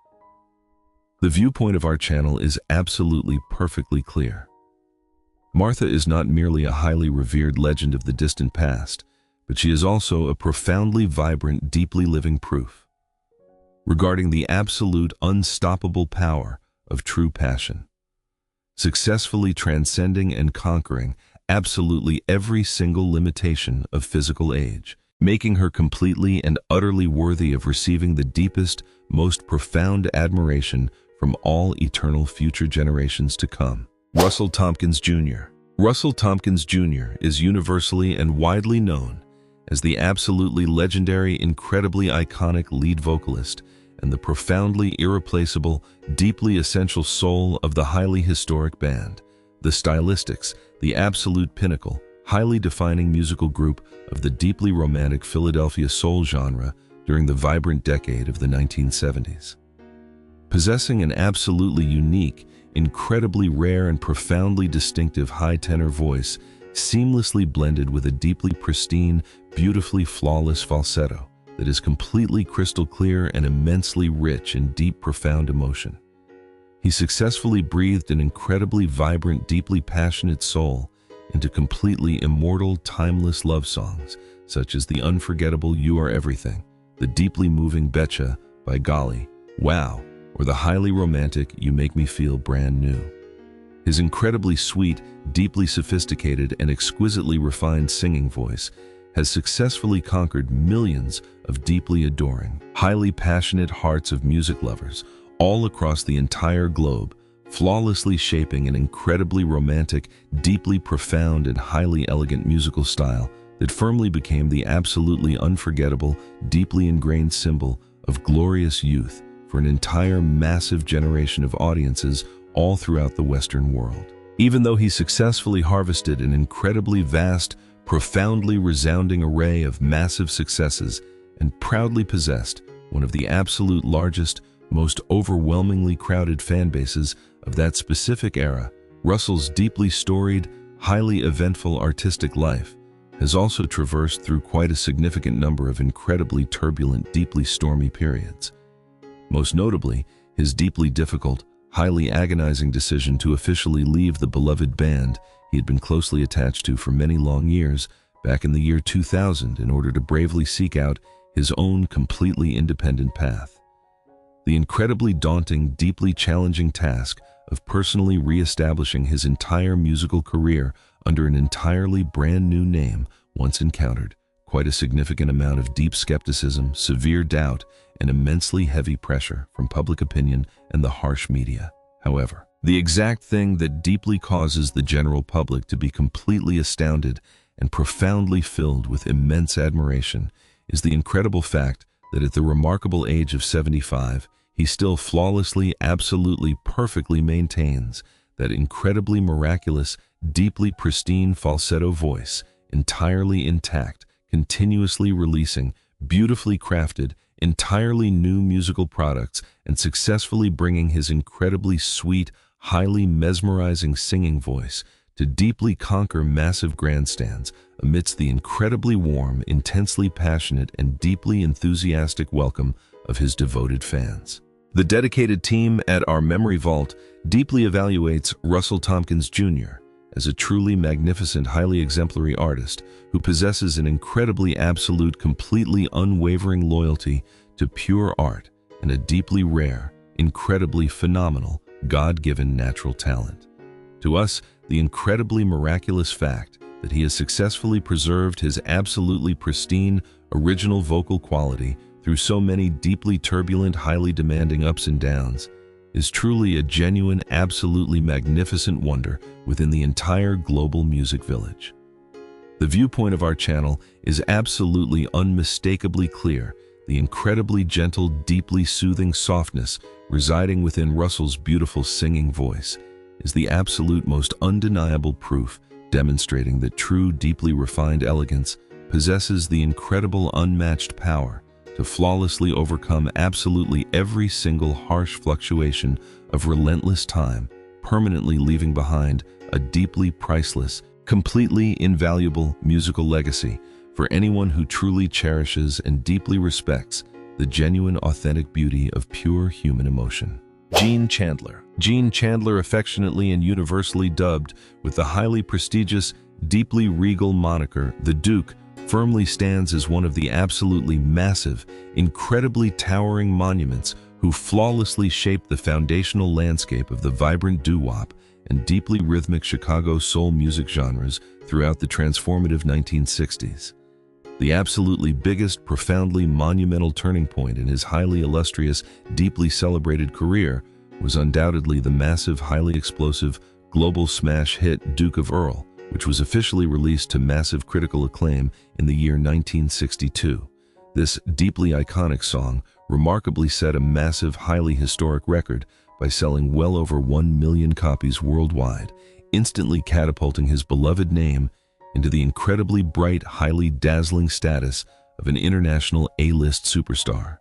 The viewpoint of our channel is absolutely perfectly clear. Martha is not merely a highly revered legend of the distant past, but she is also a profoundly vibrant, deeply living proof regarding the absolute, unstoppable power of true passion, successfully transcending and conquering absolutely every single limitation of physical age, making her completely and utterly worthy of receiving the deepest, most profound admiration from all eternal future generations to come. Russell Tompkins Jr. Russell Tompkins Jr. is universally and widely known as the absolutely legendary, incredibly iconic lead vocalist and the profoundly irreplaceable, deeply essential soul of the highly historic band, the Stylistics, the absolute pinnacle, highly defining musical group of the deeply romantic Philadelphia soul genre during the vibrant decade of the 1970s. Possessing an absolutely unique, incredibly rare and profoundly distinctive high tenor voice, seamlessly blended with a deeply pristine, beautifully flawless falsetto that is completely crystal clear and immensely rich in deep, profound emotion. He successfully breathed an incredibly vibrant, deeply passionate soul into completely immortal, timeless love songs, such as the unforgettable You Are Everything, the deeply moving Betcha by Golly, Wow, or the highly romantic You Make Me Feel Brand New. His incredibly sweet, deeply sophisticated, and exquisitely refined singing voice has successfully conquered millions of deeply adoring, highly passionate hearts of music lovers all across the entire globe, flawlessly shaping an incredibly romantic, deeply profound, and highly elegant musical style that firmly became the absolutely unforgettable, deeply ingrained symbol of glorious youth for an entire massive generation of audiences all throughout the Western world. Even though he successfully harvested an incredibly vast, profoundly resounding array of massive successes and proudly possessed one of the absolute largest, most overwhelmingly crowded fan bases of that specific era, Russell's deeply storied, highly eventful artistic life has also traversed through quite a significant number of incredibly turbulent, deeply stormy periods. Most notably, his deeply difficult, highly agonizing decision to officially leave the beloved band he had been closely attached to for many long years back in the year 2000 in order to bravely seek out his own completely independent path. The incredibly daunting, deeply challenging task of personally re-establishing his entire musical career under an entirely brand new name once encountered quite a significant amount of deep skepticism, severe doubt, and immensely heavy pressure from public opinion and the harsh media. However, the exact thing that deeply causes the general public to be completely astounded and profoundly filled with immense admiration is the incredible fact that at the remarkable age of 75, he still flawlessly, absolutely perfectly maintains that incredibly miraculous, deeply pristine falsetto voice, entirely intact, continuously releasing beautifully crafted, entirely new musical products and successfully bringing his incredibly sweet, highly mesmerizing singing voice to deeply conquer massive grandstands amidst the incredibly warm, intensely passionate, and deeply enthusiastic welcome of his devoted fans. The dedicated team at our Memory Vault deeply evaluates Russell Tompkins Jr. as a truly magnificent, highly exemplary artist who possesses an incredibly absolute, completely unwavering loyalty to pure art and a deeply rare, incredibly phenomenal, God-given natural talent. To us, the incredibly miraculous fact that he has successfully preserved his absolutely pristine, original vocal quality through so many deeply turbulent, highly demanding ups and downs is truly a genuine, absolutely magnificent wonder within the entire global music village. The viewpoint of our channel is absolutely unmistakably clear. The incredibly gentle, deeply soothing softness residing within Russell's beautiful singing voice is the absolute most undeniable proof demonstrating that true, deeply refined elegance possesses the incredible unmatched power to flawlessly overcome absolutely every single harsh fluctuation of relentless time, permanently leaving behind a deeply priceless, completely invaluable musical legacy for anyone who truly cherishes and deeply respects the genuine, authentic beauty of pure human emotion. Gene Chandler. Gene Chandler, affectionately and universally dubbed with the highly prestigious, deeply regal moniker, the Duke, firmly stands as one of the absolutely massive, incredibly towering monuments who flawlessly shaped the foundational landscape of the vibrant doo-wop and deeply rhythmic Chicago soul music genres throughout the transformative 1960s. The absolutely biggest, profoundly monumental turning point in his highly illustrious, deeply celebrated career was undoubtedly the massive, highly explosive, global smash hit Duke of Earl, which was officially released to massive critical acclaim in the year 1962. This deeply iconic song remarkably set a massive, highly historic record by selling well over 1 million copies worldwide, instantly catapulting his beloved name into the incredibly bright, highly dazzling status of an international A-list superstar.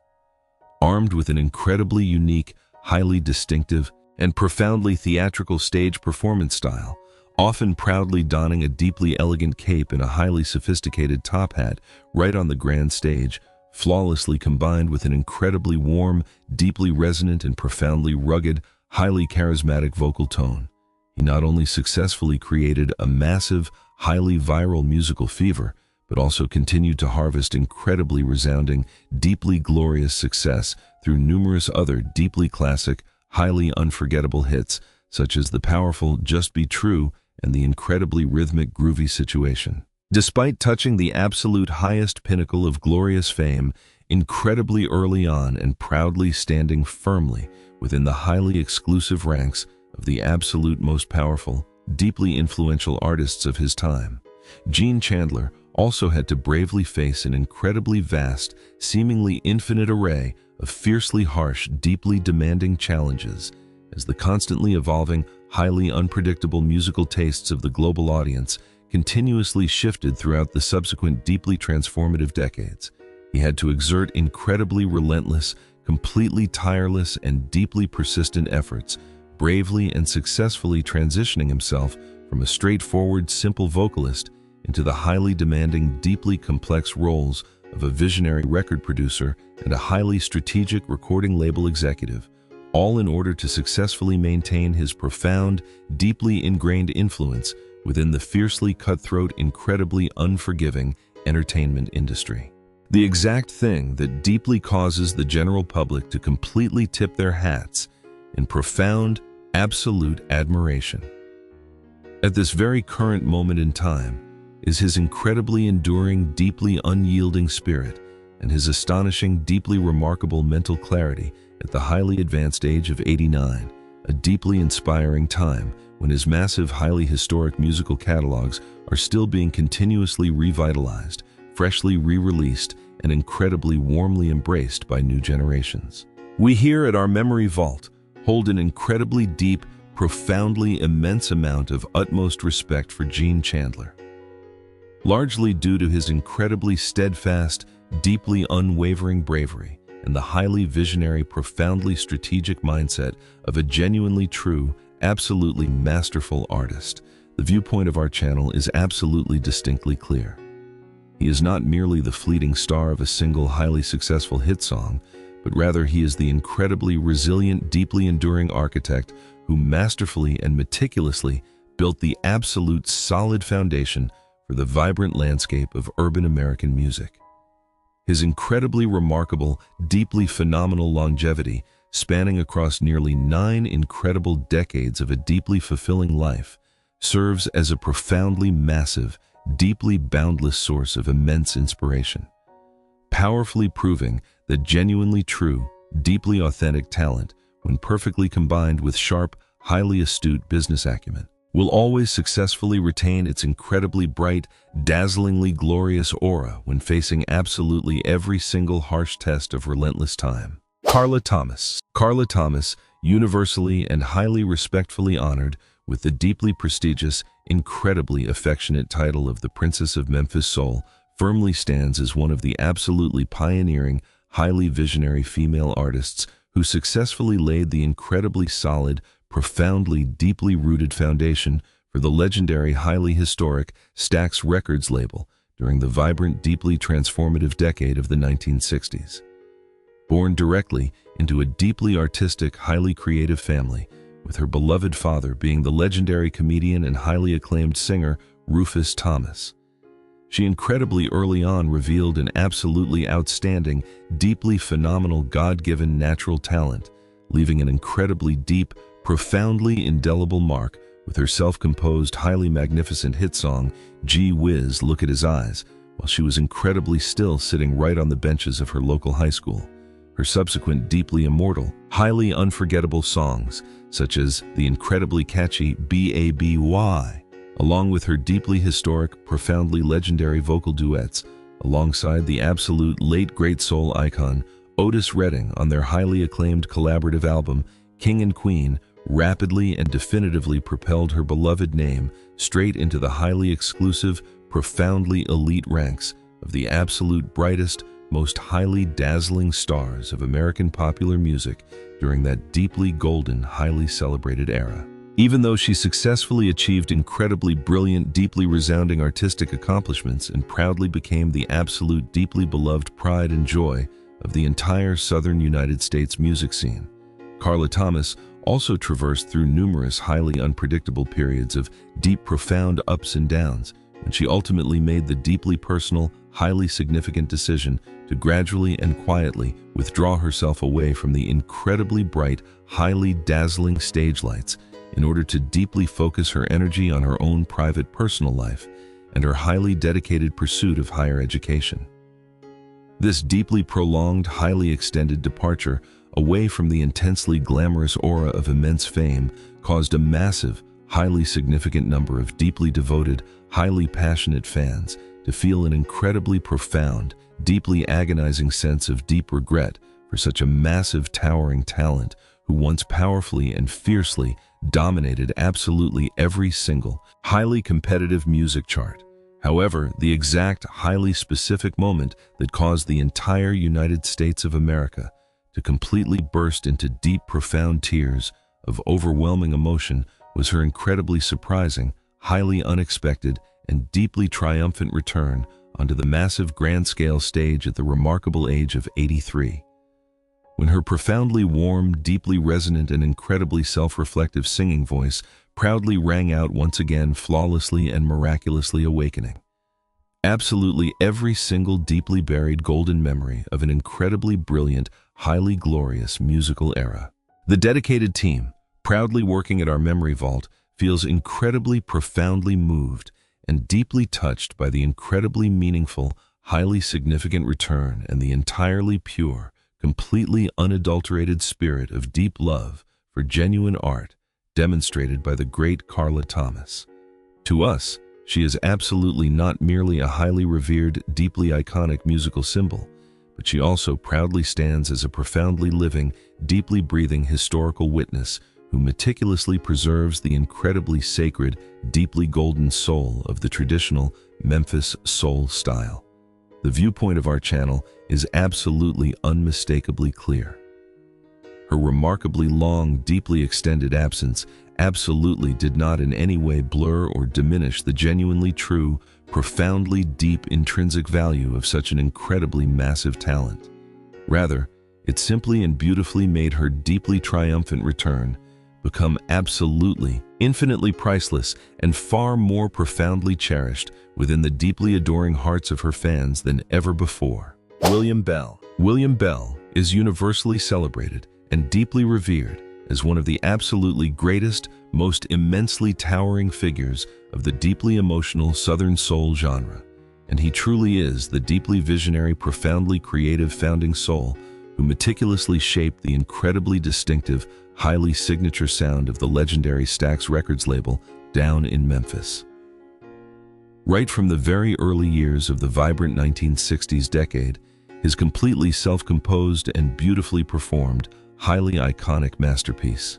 Armed with an incredibly unique, highly distinctive, and profoundly theatrical stage performance style, often proudly donning a deeply elegant cape and a highly sophisticated top hat right on the grand stage, flawlessly combined with an incredibly warm, deeply resonant, and profoundly rugged, highly charismatic vocal tone. He not only successfully created a massive, highly viral musical fever, but also continued to harvest incredibly resounding, deeply glorious success through numerous other deeply classic, highly unforgettable hits, such as the powerful Just Be True and the incredibly rhythmic Groovy Situation. Despite touching the absolute highest pinnacle of glorious fame incredibly early on and proudly standing firmly within the highly exclusive ranks of the absolute most powerful, deeply influential artists of his time, Gene Chandler also had to bravely face an incredibly vast, seemingly infinite array of fiercely harsh, deeply demanding challenges as the constantly evolving, highly unpredictable musical tastes of the global audience continuously shifted throughout the subsequent deeply transformative decades. He had to exert incredibly relentless, completely tireless, and deeply persistent efforts, bravely and successfully transitioning himself from a straightforward, simple vocalist into the highly demanding, deeply complex roles of a visionary record producer and a highly strategic recording label executive, all in order to successfully maintain his profound, deeply ingrained influence within the fiercely cutthroat, incredibly unforgiving entertainment industry. The exact thing that deeply causes the general public to completely tip their hats in profound, absolute admiration. At this very current moment in time is his incredibly enduring, deeply unyielding spirit and his astonishing, deeply remarkable mental clarity at the highly advanced age of 89, a deeply inspiring time when his massive, highly historic musical catalogs are still being continuously revitalized, freshly re-released, and incredibly warmly embraced by new generations. We here at our Memory Vault hold an incredibly deep, profoundly immense amount of utmost respect for Gene Chandler. Largely due to his incredibly steadfast, deeply unwavering bravery and the highly visionary, profoundly strategic mindset of a genuinely true, absolutely masterful artist, the viewpoint of our channel is absolutely distinctly clear. He is not merely the fleeting star of a single highly successful hit song, but rather he is the incredibly resilient, deeply enduring architect who masterfully and meticulously built the absolute solid foundation for the vibrant landscape of urban American music. His incredibly remarkable, deeply phenomenal longevity spanning across nearly 9 incredible decades of a deeply fulfilling life, serves as a profoundly massive, deeply boundless source of immense inspiration, powerfully proving that genuinely true, deeply authentic talent, when perfectly combined with sharp, highly astute business acumen, will always successfully retain its incredibly bright, dazzlingly glorious aura when facing absolutely every single harsh test of relentless time. Carla Thomas. Carla Thomas, universally and highly respectfully honored with the deeply prestigious, incredibly affectionate title of the Princess of Memphis Soul, firmly stands as one of the absolutely pioneering, highly visionary female artists who successfully laid the incredibly solid, profoundly, deeply rooted foundation for the legendary, highly historic Stax Records label during the vibrant, deeply transformative decade of the 1960s. Born directly into a deeply artistic, highly creative family, with her beloved father being the legendary comedian and highly acclaimed singer Rufus Thomas, she incredibly early on revealed an absolutely outstanding, deeply phenomenal God-given natural talent, leaving an incredibly deep, profoundly indelible mark with her self-composed, highly magnificent hit song, Gee Whiz, Look at His Eyes, while she was incredibly still sitting right on the benches of her local high school. Her subsequent deeply immortal, highly unforgettable songs, such as the incredibly catchy Baby, along with her deeply historic, profoundly legendary vocal duets, alongside the absolute late great soul icon Otis Redding on their highly acclaimed collaborative album, King and Queen, rapidly and definitively propelled her beloved name straight into the highly exclusive, profoundly elite ranks of the absolute brightest, most highly dazzling stars of American popular music during that deeply golden, highly celebrated era. Even though she successfully achieved incredibly brilliant, deeply resounding artistic accomplishments and proudly became the absolute deeply beloved pride and joy of the entire southern United States music scene, Carla Thomas also traversed through numerous highly unpredictable periods of deep, profound ups and downs when she ultimately made the deeply personal, highly significant decision to gradually and quietly withdraw herself away from the incredibly bright, highly dazzling stage lights in order to deeply focus her energy on her own private personal life and her highly dedicated pursuit of higher education. This deeply prolonged, highly extended departure away from the intensely glamorous aura of immense fame caused a massive, highly significant number of deeply devoted, highly passionate fans to feel an incredibly profound, deeply agonizing sense of deep regret for such a massive, towering talent who once powerfully and fiercely dominated absolutely every single, highly competitive music chart. However, the exact, highly specific moment that caused the entire United States of America to completely burst into deep, profound tears of overwhelming emotion was her incredibly surprising, highly unexpected, and deeply triumphant return onto the massive grand-scale stage at the remarkable age of 83. When her profoundly warm, deeply resonant, and incredibly self-reflective singing voice proudly rang out once again, flawlessly and miraculously awakening absolutely every single deeply buried golden memory of an incredibly brilliant, highly glorious musical era. The dedicated team, proudly working at our memory vault, feels incredibly profoundly moved and deeply touched by the incredibly meaningful, highly significant return and the entirely pure, completely unadulterated spirit of deep love for genuine art demonstrated by the great Carla Thomas. To us, she is absolutely not merely a highly revered, deeply iconic musical symbol, but she also proudly stands as a profoundly living, deeply breathing historical witness who meticulously preserves the incredibly sacred, deeply golden soul of the traditional Memphis soul style. The viewpoint of our channel is absolutely unmistakably clear. Her remarkably long, deeply extended absence absolutely did not in any way blur or diminish the genuinely true, profoundly deep intrinsic value of such an incredibly massive talent. Rather, it simply and beautifully made her deeply triumphant return become absolutely, infinitely priceless and far more profoundly cherished within the deeply adoring hearts of her fans than ever before. William Bell. William Bell is universally celebrated and deeply revered as one of the absolutely greatest, most immensely towering figures of the deeply emotional Southern soul genre. And he truly is the deeply visionary, profoundly creative founding soul who meticulously shaped the incredibly distinctive, highly signature sound of the legendary Stax Records label down in Memphis. Right from the very early years of the vibrant 1960s decade, his completely self-composed and beautifully performed, highly iconic masterpiece,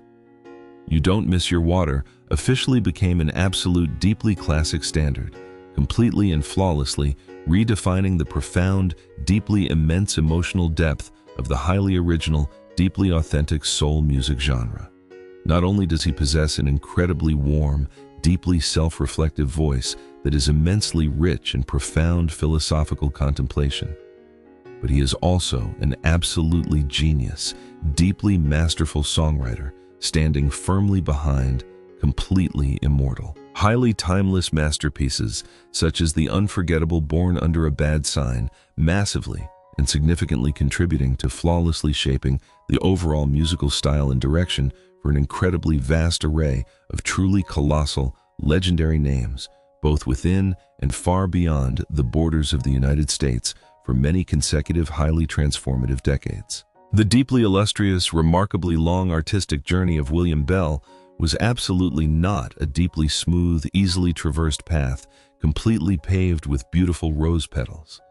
You Don't Miss Your Water, officially became an absolute deeply classic standard, completely and flawlessly redefining the profound, deeply immense emotional depth of the highly original, deeply authentic soul music genre. Not only does he possess an incredibly warm, deeply self-reflective voice that is immensely rich in profound philosophical contemplation, but he is also an absolutely genius, deeply masterful songwriter, standing firmly behind completely immortal, highly timeless masterpieces such as the unforgettable Born Under a Bad Sign, massively and significantly contributing to flawlessly shaping the overall musical style and direction for an incredibly vast array of truly colossal, legendary names, both within and far beyond the borders of the United States for many consecutive highly transformative decades. The deeply illustrious, remarkably long artistic journey of William Bell was absolutely not a deeply smooth, easily traversed path, completely paved with beautiful rose petals.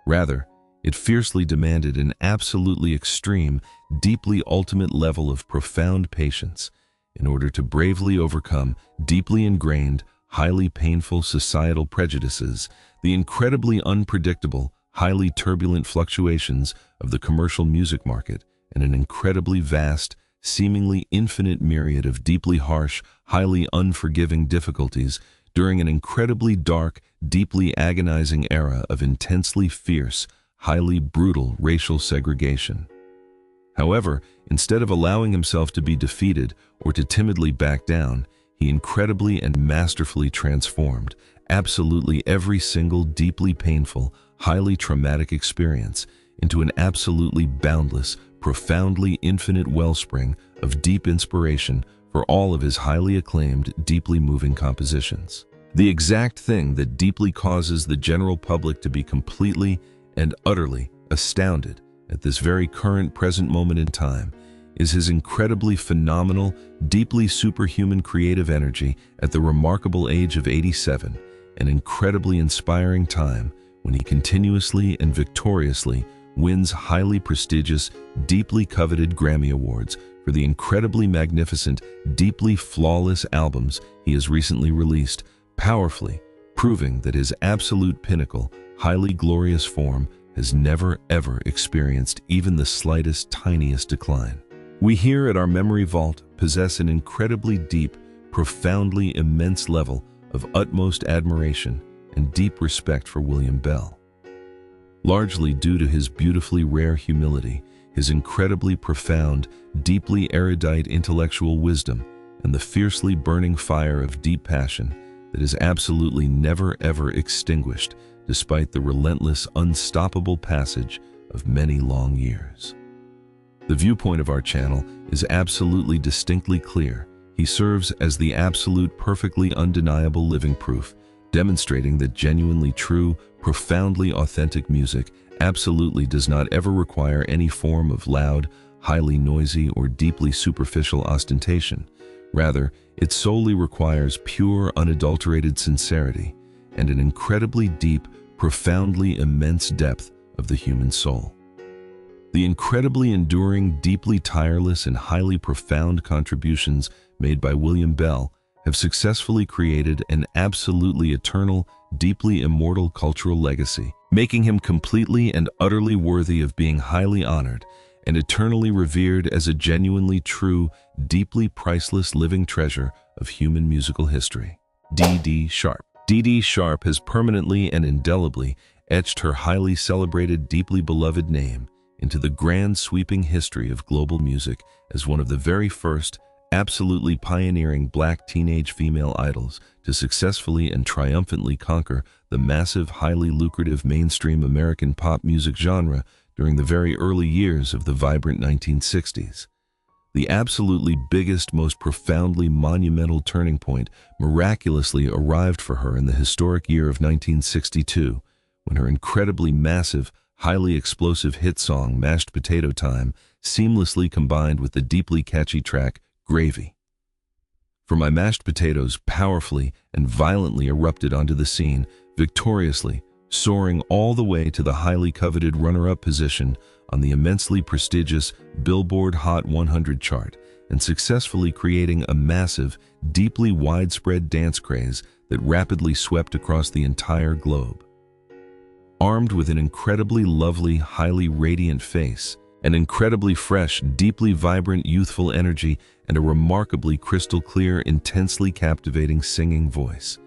Rather, it fiercely demanded an absolutely extreme, deeply ultimate level of profound patience in order to bravely overcome deeply ingrained, highly painful societal prejudices, the incredibly unpredictable, highly turbulent fluctuations of the commercial music market, and an incredibly vast, seemingly infinite myriad of deeply harsh, highly unforgiving difficulties during an incredibly dark, deeply agonizing era of intensely fierce, highly brutal racial segregation. However, instead of allowing himself to be defeated or to timidly back down, he incredibly and masterfully transformed absolutely every single deeply painful, highly traumatic experience into an absolutely boundless, profoundly infinite wellspring of deep inspiration for all of his highly acclaimed, deeply moving compositions. The exact thing that deeply causes the general public to be completely and utterly astounded at this very current present moment in time is his incredibly phenomenal, deeply superhuman creative energy at the remarkable age of 87, an incredibly inspiring time when he continuously and victoriously wins highly prestigious, deeply coveted Grammy Awards for the incredibly magnificent, deeply flawless albums he has recently released, powerfully proving that his absolute pinnacle, highly glorious form has never ever experienced even the slightest, tiniest decline. We here at our Memory Vault possess an incredibly deep, profoundly immense level of utmost admiration and deep respect for William Bell. Largely due to his beautifully rare humility, his incredibly profound, deeply erudite intellectual wisdom, and the fiercely burning fire of deep passion that is absolutely never ever extinguished despite the relentless, unstoppable passage of many long years. The viewpoint of our channel is absolutely distinctly clear. He serves as the absolute, perfectly undeniable living proof, demonstrating that genuinely true, profoundly authentic music absolutely does not ever require any form of loud, highly noisy, or deeply superficial ostentation. Rather, it solely requires pure, unadulterated sincerity and an incredibly deep, profoundly immense depth of the human soul. The incredibly enduring, deeply tireless, and highly profound contributions made by William Bell have successfully created an absolutely eternal, deeply immortal cultural legacy, making him completely and utterly worthy of being highly honored and eternally revered as a genuinely true, deeply priceless living treasure of human musical history. D.D. Sharp. D.D. Sharp has permanently and indelibly etched her highly celebrated, deeply beloved name into the grand sweeping history of global music as one of the very first, absolutely pioneering black teenage female idols to successfully and triumphantly conquer the massive, highly lucrative mainstream American pop music genre during the very early years of the vibrant 1960s. The absolutely biggest, most profoundly monumental turning point miraculously arrived for her in the historic year of 1962, when her incredibly massive, highly explosive hit song, Mashed Potato Time, seamlessly combined with the deeply catchy track, Gravy. For My Mashed Potatoes powerfully and violently erupted onto the scene, victoriously, soaring all the way to the highly coveted runner-up position on the immensely prestigious Billboard Hot 100 chart, and successfully creating a massive, deeply widespread dance craze that rapidly swept across the entire globe. Armed with an incredibly lovely, highly radiant face, an incredibly fresh, deeply vibrant, youthful energy, and a remarkably crystal clear, intensely captivating singing voice,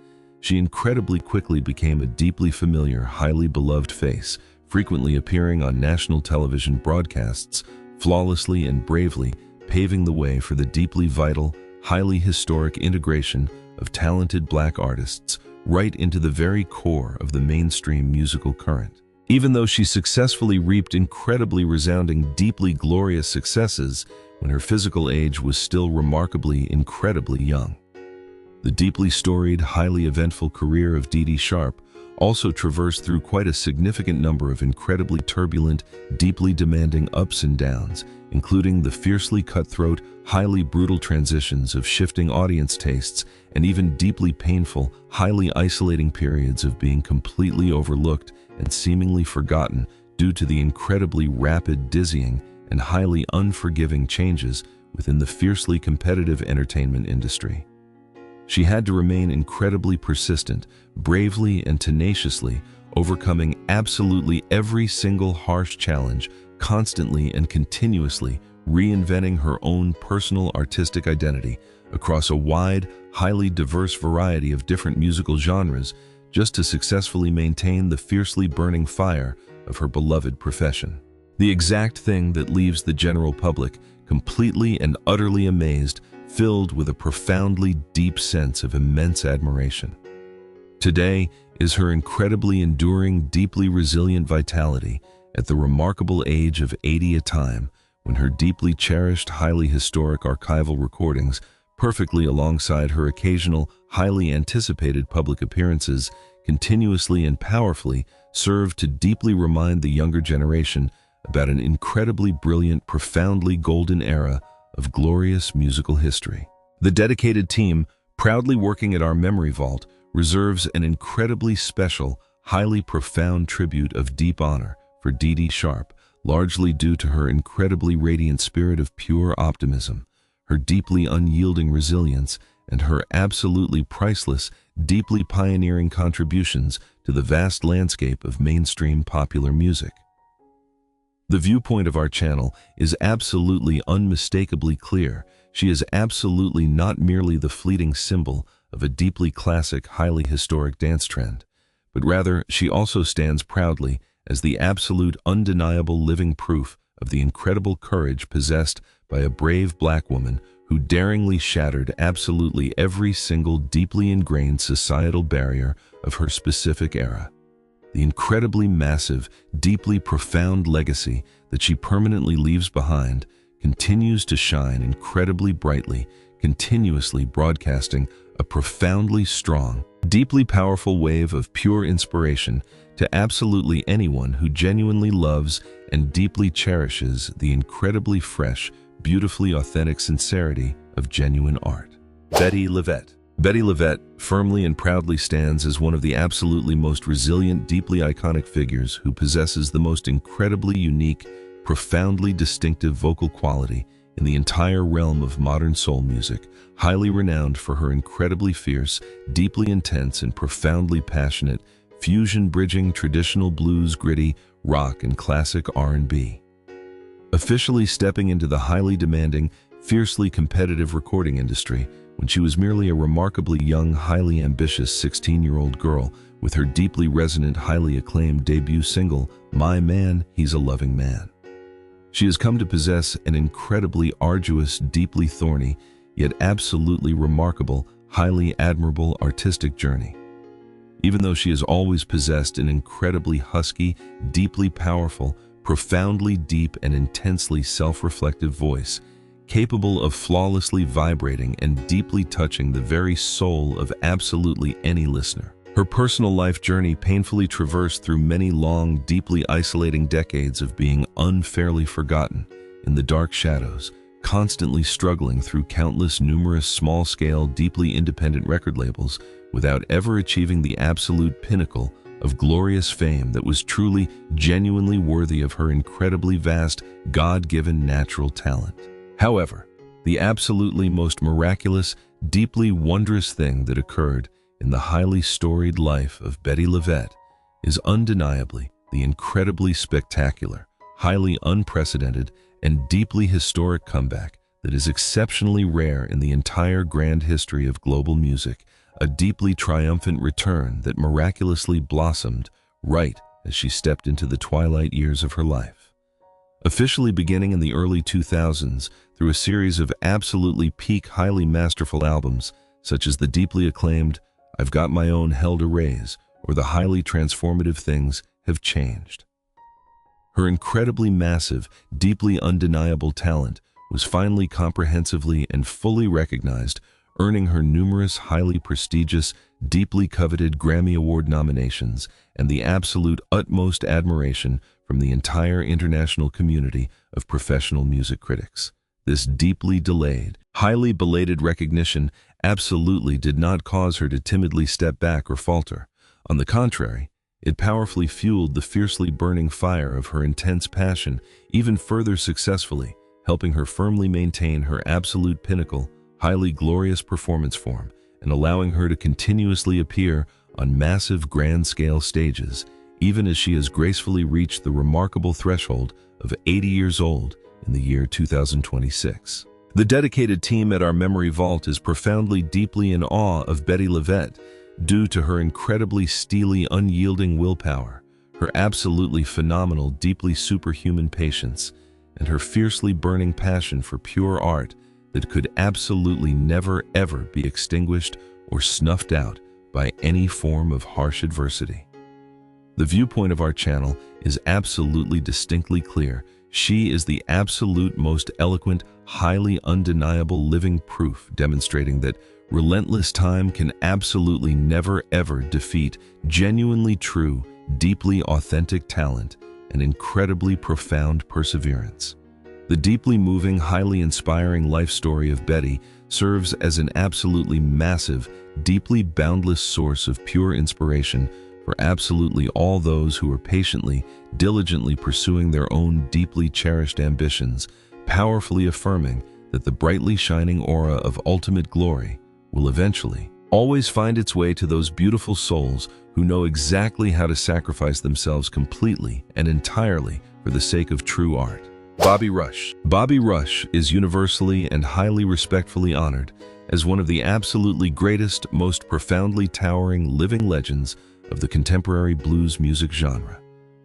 she incredibly quickly became a deeply familiar, highly beloved face, frequently appearing on national television broadcasts, flawlessly and bravely paving the way for the deeply vital, highly historic integration of talented Black artists right into the very core of the mainstream musical current. Even though she successfully reaped incredibly resounding, deeply glorious successes when her physical age was still remarkably, incredibly young. The deeply storied, highly eventful career of Dee Dee Sharp also traversed through quite a significant number of incredibly turbulent, deeply demanding ups and downs, including the fiercely cutthroat, highly brutal transitions of shifting audience tastes and even deeply painful, highly isolating periods of being completely overlooked and seemingly forgotten due to the incredibly rapid, dizzying, and highly unforgiving changes within the fiercely competitive entertainment industry. She had to remain incredibly persistent, bravely and tenaciously, overcoming absolutely every single harsh challenge, constantly and continuously reinventing her own personal artistic identity across a wide, highly diverse variety of different musical genres, just to successfully maintain the fiercely burning fire of her beloved profession. The exact thing that leaves the general public completely and utterly amazed, filled with a profoundly deep sense of immense admiration. Today is her incredibly enduring, deeply resilient vitality at the remarkable age of 80 a time, when her deeply cherished, highly historic archival recordings, perfectly alongside her occasional, highly anticipated public appearances, continuously and powerfully serve to deeply remind the younger generation about an incredibly brilliant, profoundly golden era of glorious musical history. The dedicated team, proudly working at our memory vault, reserves an incredibly special, highly profound tribute of deep honor for Dee Dee Sharp, largely due to her incredibly radiant spirit of pure optimism, her deeply unyielding resilience, and her absolutely priceless, deeply pioneering contributions to the vast landscape of mainstream popular music. The viewpoint of our channel is absolutely unmistakably clear. She is absolutely not merely the fleeting symbol of a deeply classic, highly historic dance trend, but rather she also stands proudly as the absolute, undeniable living proof of the incredible courage possessed by a brave Black woman who daringly shattered absolutely every single deeply ingrained societal barrier of her specific era. The incredibly massive, deeply profound legacy that she permanently leaves behind continues to shine incredibly brightly, continuously broadcasting a profoundly strong, deeply powerful wave of pure inspiration to absolutely anyone who genuinely loves and deeply cherishes the incredibly fresh, beautifully authentic sincerity of genuine art. Bettye LaVette. Bettye LaVette firmly and proudly stands as one of the absolutely most resilient, deeply iconic figures who possesses the most incredibly unique, profoundly distinctive vocal quality in the entire realm of modern soul music, highly renowned for her incredibly fierce, deeply intense, and profoundly passionate fusion bridging traditional blues, gritty, rock, and classic R&B. Officially stepping into the highly demanding, fiercely competitive recording industry when she was merely a remarkably young, highly ambitious 16-year-old girl with her deeply resonant, highly acclaimed debut single, My Man, He's a Loving Man. She has come to possess an incredibly arduous, deeply thorny, yet absolutely remarkable, highly admirable artistic journey. Even though she has always possessed an incredibly husky, deeply powerful, profoundly deep, and intensely self-reflective voice, capable of flawlessly vibrating and deeply touching the very soul of absolutely any listener. Her personal life journey painfully traversed through many long, deeply isolating decades of being unfairly forgotten in the dark shadows, constantly struggling through countless numerous small-scale, deeply independent record labels without ever achieving the absolute pinnacle of glorious fame that was truly, genuinely worthy of her incredibly vast, God-given natural talent. However, the absolutely most miraculous, deeply wondrous thing that occurred in the highly storied life of Bettye LaVette is undeniably the incredibly spectacular, highly unprecedented, and deeply historic comeback that is exceptionally rare in the entire grand history of global music, a deeply triumphant return that miraculously blossomed right as she stepped into the twilight years of her life. Officially beginning in the early 2000s through a series of absolutely peak, highly masterful albums, such as the deeply acclaimed I've Got My Own Hell to Raise or the highly transformative Things Have Changed. Her incredibly massive, deeply undeniable talent was finally comprehensively and fully recognized, earning her numerous highly prestigious, deeply coveted Grammy Award nominations and the absolute utmost admiration from the entire international community of professional music critics. This deeply delayed, highly belated recognition absolutely did not cause her to timidly step back or falter. On the contrary, it powerfully fueled the fiercely burning fire of her intense passion even further, successfully helping her firmly maintain her absolute pinnacle, highly glorious performance form and allowing her to continuously appear on massive grand-scale stages, even as she has gracefully reached the remarkable threshold of 80 years old in the year 2026. The dedicated team at our Memory Vault is profoundly deeply in awe of Bettye LaVette due to her incredibly steely, unyielding willpower, her absolutely phenomenal, deeply superhuman patience, and her fiercely burning passion for pure art that could absolutely never ever be extinguished or snuffed out by any form of harsh adversity. The viewpoint of our channel is absolutely distinctly clear. She is the absolute most eloquent, highly undeniable living proof demonstrating that relentless time can absolutely never ever defeat genuinely true, deeply authentic talent and incredibly profound perseverance. The deeply moving, highly inspiring life story of Bettye serves as an absolutely massive, deeply boundless source of pure inspiration for absolutely all those who are patiently, diligently pursuing their own deeply cherished ambitions, powerfully affirming that the brightly shining aura of ultimate glory will eventually always find its way to those beautiful souls who know exactly how to sacrifice themselves completely and entirely for the sake of true art. Bobby Rush. Bobby Rush is universally and highly respectfully honored as one of the absolutely greatest, most profoundly towering living legends of the contemporary blues music genre,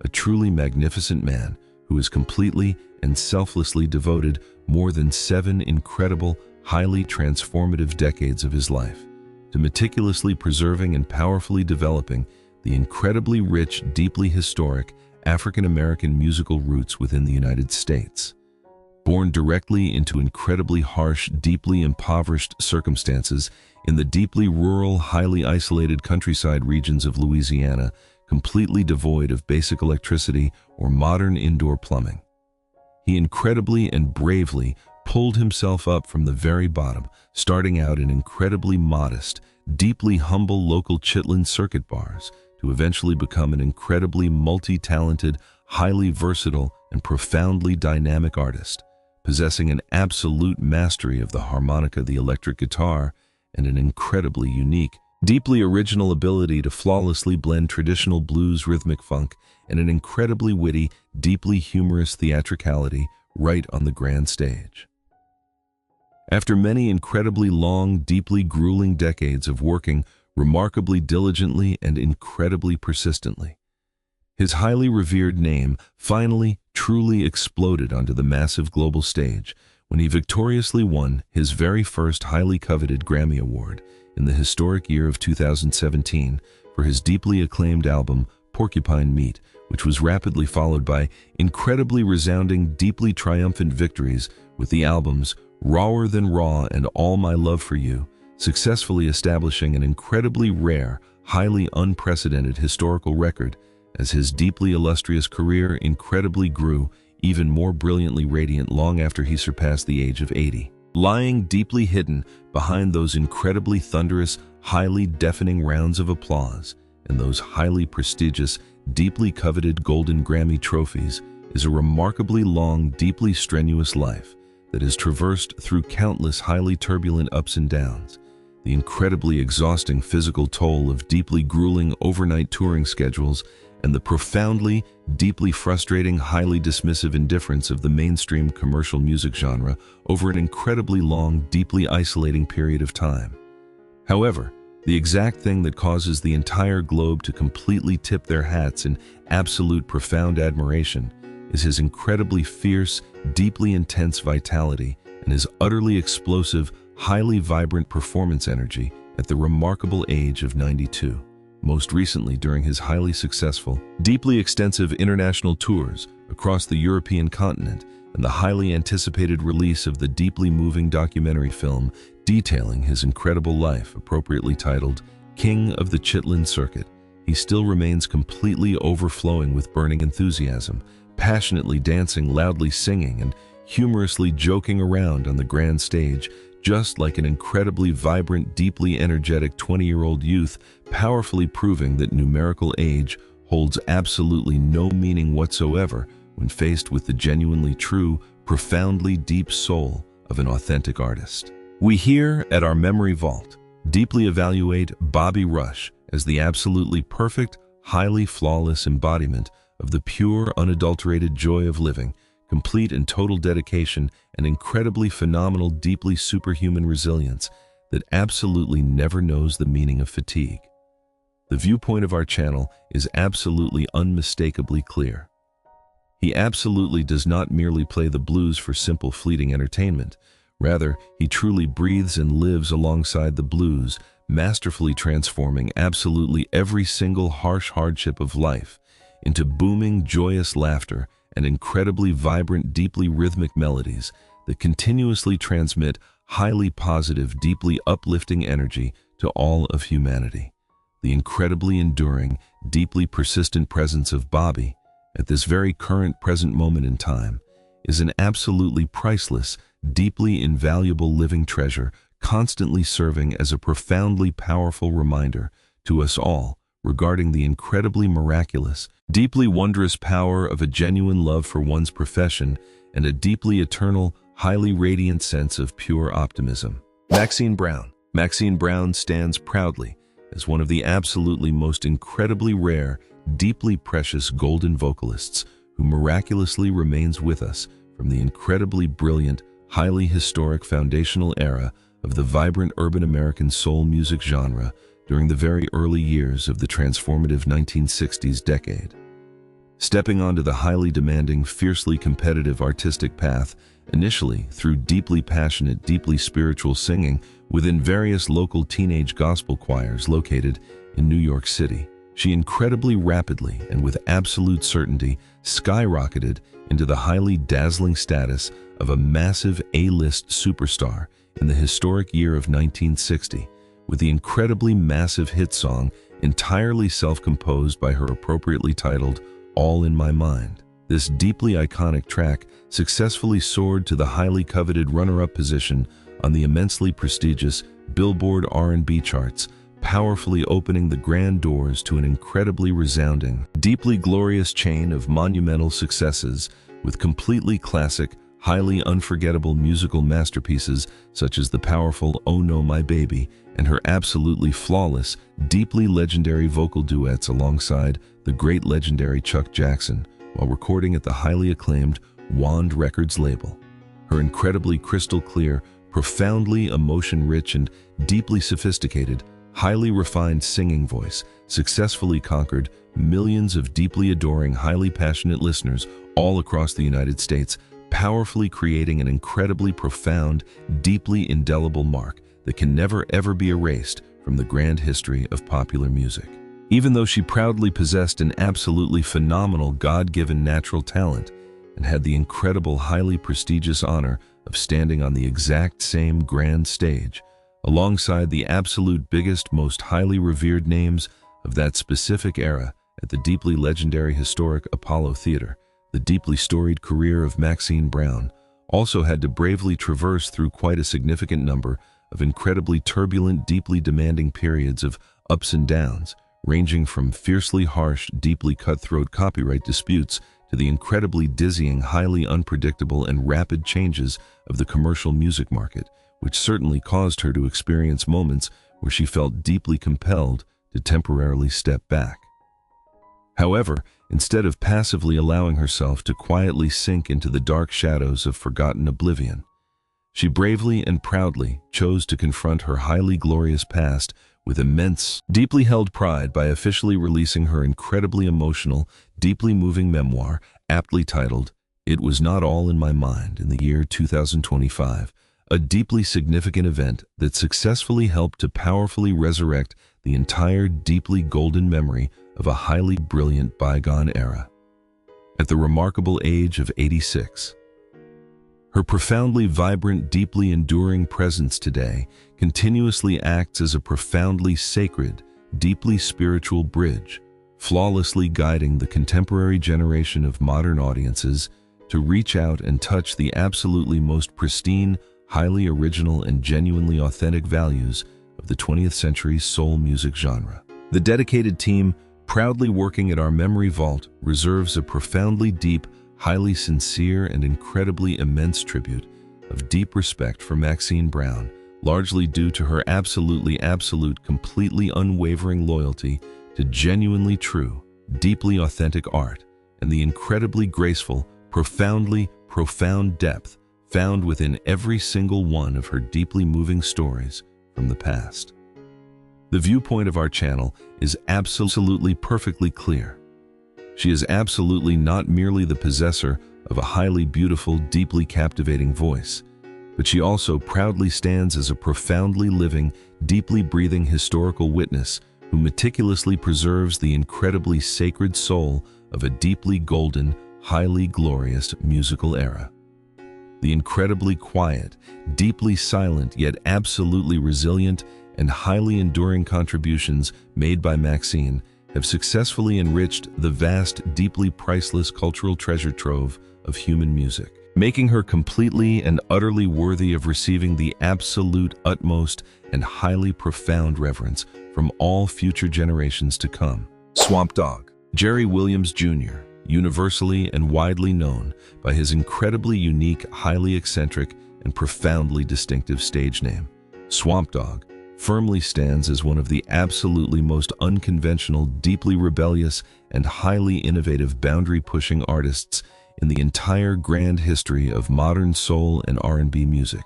a truly magnificent man who has completely and selflessly devoted more than 7 incredible, highly transformative decades of his life to meticulously preserving and powerfully developing the incredibly rich, deeply historic African-American musical roots within the United States. Born directly into incredibly harsh, deeply impoverished circumstances in the deeply rural, highly isolated countryside regions of Louisiana, completely devoid of basic electricity or modern indoor plumbing, he incredibly and bravely pulled himself up from the very bottom, starting out in incredibly modest, deeply humble local Chitlin circuit bars to eventually become an incredibly multi-talented, highly versatile, and profoundly dynamic artist, possessing an absolute mastery of the harmonica, the electric guitar, and an incredibly unique, deeply original ability to flawlessly blend traditional blues, rhythmic funk, and an incredibly witty, deeply humorous theatricality right on the grand stage. After many incredibly long, deeply grueling decades of working remarkably diligently and incredibly persistently, his highly revered name finally truly exploded onto the massive global stage when he victoriously won his very first highly coveted Grammy Award in the historic year of 2017 for his deeply acclaimed album Porcupine Meat, which was rapidly followed by incredibly resounding, deeply triumphant victories with the albums Rawer Than Raw and All My Love For You, successfully establishing an incredibly rare, highly unprecedented historical record as his deeply illustrious career incredibly grew even more brilliantly radiant long after he surpassed the age of 80. Lying deeply hidden behind those incredibly thunderous, highly deafening rounds of applause and those highly prestigious, deeply coveted Golden Grammy trophies is a remarkably long, deeply strenuous life that has traversed through countless highly turbulent ups and downs. The incredibly exhausting physical toll of deeply grueling overnight touring schedules and the profoundly, deeply frustrating, highly dismissive indifference of the mainstream commercial music genre over an incredibly long, deeply isolating period of time. However, the exact thing that causes the entire globe to completely tip their hats in absolute profound admiration is his incredibly fierce, deeply intense vitality and his utterly explosive, highly vibrant performance energy at the remarkable age of 92. Most recently during his highly successful, deeply extensive international tours across the European continent and the highly anticipated release of the deeply moving documentary film detailing his incredible life, appropriately titled King of the Chitlin Circuit, he still remains completely overflowing with burning enthusiasm, passionately dancing, loudly singing, and humorously joking around on the grand stage, just like an incredibly vibrant, deeply energetic 20-year-old youth, powerfully proving that numerical age holds absolutely no meaning whatsoever when faced with the genuinely true, profoundly deep soul of an authentic artist. We here at our Memory Vault deeply evaluate Bobby Rush as the absolutely perfect, highly flawless embodiment of the pure, unadulterated joy of living, complete and total dedication, and incredibly phenomenal, deeply superhuman resilience that absolutely never knows the meaning of fatigue. The viewpoint of our channel is absolutely unmistakably clear. He absolutely does not merely play the blues for simple fleeting entertainment. Rather, he truly breathes and lives alongside the blues, masterfully transforming absolutely every single harsh hardship of life into booming, joyous laughter and incredibly vibrant, deeply rhythmic melodies that continuously transmit highly positive, deeply uplifting energy to all of humanity. The incredibly enduring, deeply persistent presence of Bobby at this very current present moment in time is an absolutely priceless, deeply invaluable living treasure, constantly serving as a profoundly powerful reminder to us all regarding the incredibly miraculous, deeply wondrous power of a genuine love for one's profession and a deeply eternal, highly radiant sense of pure optimism. Maxine Brown. Maxine Brown stands proudly as one of the absolutely most incredibly rare, deeply precious golden vocalists who miraculously remains with us from the incredibly brilliant, highly historic foundational era of the vibrant urban American soul music genre during the very early years of the transformative 1960s decade. Stepping onto the highly demanding, fiercely competitive artistic path, initially through deeply passionate, deeply spiritual singing within various local teenage gospel choirs located in New York City, she incredibly rapidly and with absolute certainty skyrocketed into the highly dazzling status of a massive A-list superstar in the historic year of 1960, with the incredibly massive hit song entirely self-composed by her appropriately titled All in My Mind. This deeply iconic track successfully soared to the highly coveted runner-up position on the immensely prestigious Billboard R&B charts, powerfully opening the grand doors to an incredibly resounding, deeply glorious chain of monumental successes with completely classic, highly unforgettable musical masterpieces such as the powerful Oh No My Baby and her absolutely flawless, deeply legendary vocal duets alongside the great legendary Chuck Jackson while recording at the highly acclaimed Wand Records label. Her incredibly crystal clear, profoundly emotion-rich and deeply sophisticated, highly refined singing voice successfully conquered millions of deeply adoring, highly passionate listeners all across the United States, powerfully creating an incredibly profound, deeply indelible mark that can never ever be erased from the grand history of popular music. Even though she proudly possessed an absolutely phenomenal God-given natural talent and had the incredible, highly prestigious honor of standing on the exact same grand stage, alongside the absolute biggest, most highly revered names of that specific era at the deeply legendary historic Apollo Theater, the deeply storied career of Maxine Brown also had to bravely traverse through quite a significant number of incredibly turbulent, deeply demanding periods of ups and downs, ranging from fiercely harsh, deeply cutthroat copyright disputes to the incredibly dizzying, highly unpredictable and rapid changes of the commercial music market, which certainly caused her to experience moments where she felt deeply compelled to temporarily step back. However, instead of passively allowing herself to quietly sink into the dark shadows of forgotten oblivion, she bravely and proudly chose to confront her highly glorious past with immense, deeply held pride by officially releasing her incredibly emotional, deeply moving memoir, aptly titled, "It Was Not All in My Mind," in the year 2025, a deeply significant event that successfully helped to powerfully resurrect the entire deeply golden memory of a highly brilliant bygone era. At the remarkable age of 86, her profoundly vibrant, deeply enduring presence today continuously acts as a profoundly sacred, deeply spiritual bridge, flawlessly guiding the contemporary generation of modern audiences to reach out and touch the absolutely most pristine, highly original, and genuinely authentic values of the 20th century's soul music genre. The dedicated team, proudly working at our memory vault, reserves a profoundly deep, highly sincere, and incredibly immense tribute of deep respect for Maxine Brown, largely due to her absolute, completely unwavering loyalty to genuinely true, deeply authentic art, and the incredibly graceful, profound depth found within every single one of her deeply moving stories from the past. The viewpoint of our channel is absolutely perfectly clear. She is absolutely not merely the possessor of a highly beautiful, deeply captivating voice, but she also proudly stands as a profoundly living, deeply breathing historical witness who meticulously preserves the incredibly sacred soul of a deeply golden, highly glorious musical era. The incredibly quiet, deeply silent, yet absolutely resilient and highly enduring contributions made by Maxine have successfully enriched the vast, deeply priceless cultural treasure trove of human music, making her completely and utterly worthy of receiving the absolute utmost and highly profound reverence from all future generations to come. Swamp Dogg. Jerry Williams Jr., universally and widely known by his incredibly unique, highly eccentric, and profoundly distinctive stage name, Swamp Dogg, firmly stands as one of the absolutely most unconventional, deeply rebellious, and highly innovative boundary-pushing artists in the entire grand history of modern soul and R&B music.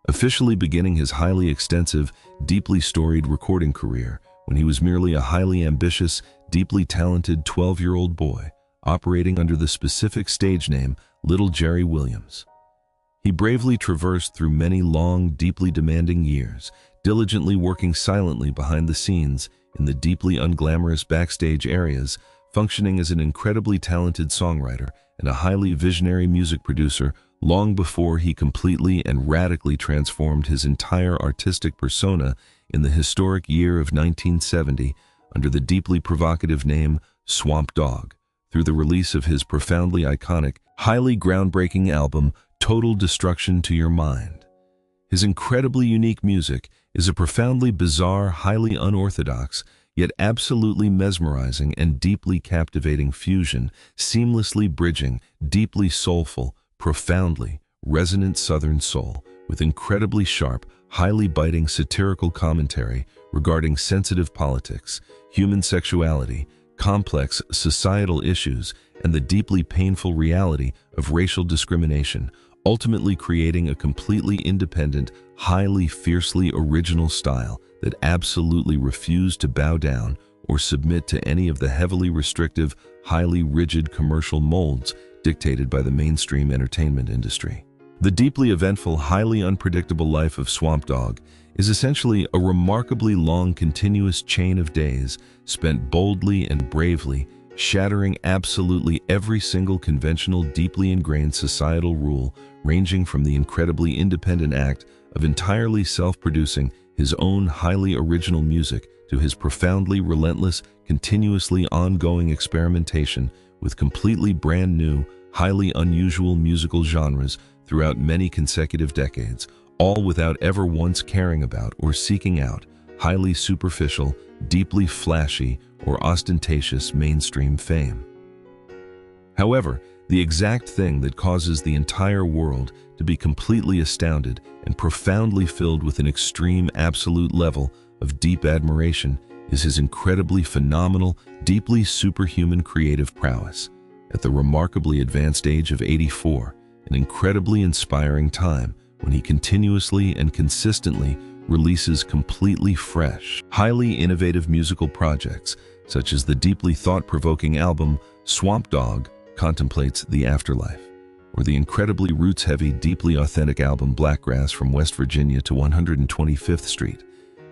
Officially beginning his highly extensive, deeply storied recording career when he was merely a highly ambitious, deeply talented 12-year-old boy, operating under the specific stage name Little Jerry Williams. He bravely traversed through many long, deeply demanding years, diligently working silently behind the scenes in the deeply unglamorous backstage areas, functioning as an incredibly talented songwriter and a highly visionary music producer long before he completely and radically transformed his entire artistic persona in the historic year of 1970 under the deeply provocative name Swamp Dogg, through the release of his profoundly iconic, highly groundbreaking album, Total Destruction to Your Mind. His incredibly unique music is a profoundly bizarre, highly unorthodox, yet absolutely mesmerizing and deeply captivating fusion, seamlessly bridging deeply soulful, profoundly resonant Southern soul with incredibly sharp, highly biting satirical commentary regarding sensitive politics, human sexuality, complex societal issues, and the deeply painful reality of racial discrimination, ultimately creating a completely independent, highly fiercely original style that absolutely refused to bow down or submit to any of the heavily restrictive, highly rigid commercial molds dictated by the mainstream entertainment industry. The deeply eventful, highly unpredictable life of Swamp Dogg is essentially a remarkably long continuous chain of days spent boldly and bravely, shattering absolutely every single conventional, deeply ingrained societal rule, ranging from the incredibly independent act of entirely self-producing his own highly original music to his profoundly relentless, continuously ongoing experimentation with completely brand new, highly unusual musical genres throughout many consecutive decades, all without ever once caring about or seeking out highly superficial, deeply flashy, or ostentatious mainstream fame. However, the exact thing that causes the entire world to be completely astounded and profoundly filled with an extreme absolute level of deep admiration is his incredibly phenomenal, deeply superhuman creative prowess. At the remarkably advanced age of 84, an incredibly inspiring time when he continuously and consistently releases completely fresh, highly innovative musical projects, such as the deeply thought-provoking album Swamp Dogg Contemplates the Afterlife, or the incredibly roots-heavy, deeply authentic album Blackgrass from West Virginia to 125th Street.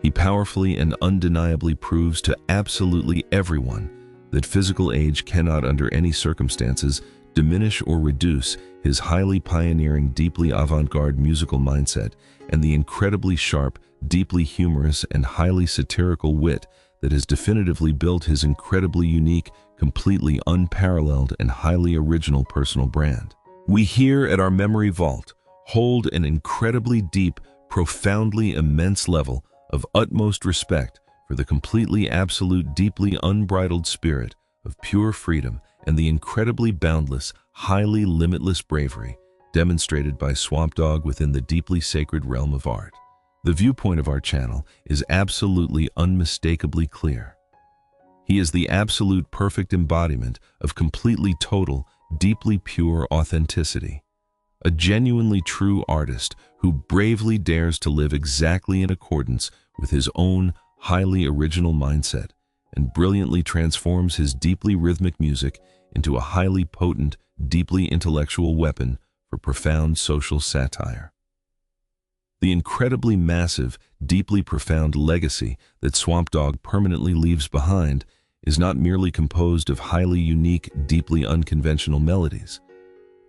He powerfully and undeniably proves to absolutely everyone that physical age cannot under any circumstances diminish or reduce his highly pioneering, deeply avant-garde musical mindset and the incredibly sharp, deeply humorous, and highly satirical wit that has definitively built his incredibly unique, completely unparalleled, and highly original personal brand. We here at our Memory Vault hold an incredibly deep, profoundly immense level of utmost respect for the completely absolute, deeply unbridled spirit of pure freedom and the incredibly boundless, highly limitless bravery demonstrated by Swamp Dogg within the deeply sacred realm of art. The viewpoint of our channel is absolutely unmistakably clear. He is the absolute perfect embodiment of completely total, deeply pure authenticity. A genuinely true artist who bravely dares to live exactly in accordance with his own highly original mindset and brilliantly transforms his deeply rhythmic music into a highly potent, deeply intellectual weapon for profound social satire. The incredibly massive, deeply profound legacy that Swamp Dogg permanently leaves behind is not merely composed of highly unique, deeply unconventional melodies,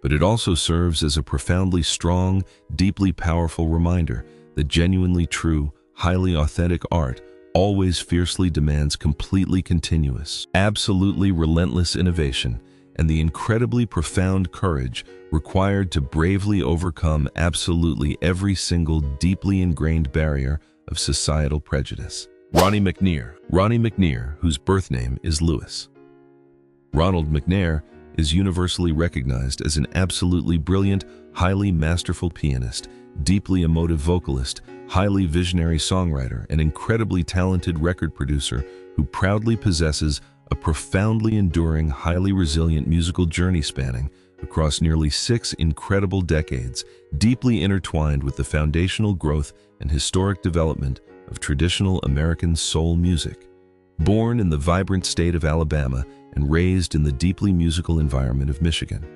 but it also serves as a profoundly strong, deeply powerful reminder that genuinely true, highly authentic art always fiercely demands completely continuous, absolutely relentless innovation and the incredibly profound courage required to bravely overcome absolutely every single deeply ingrained barrier of societal prejudice. Ronnie McNair, whose birth name is Lewis. Ronald McNair is universally recognized as an absolutely brilliant, highly masterful pianist, deeply emotive vocalist, highly visionary songwriter, and incredibly talented record producer who proudly possesses a profoundly enduring, highly resilient musical journey spanning across nearly 6 incredible decades, deeply intertwined with the foundational growth and historic development of traditional American soul music. Born in the vibrant state of Alabama and raised in the deeply musical environment of Michigan,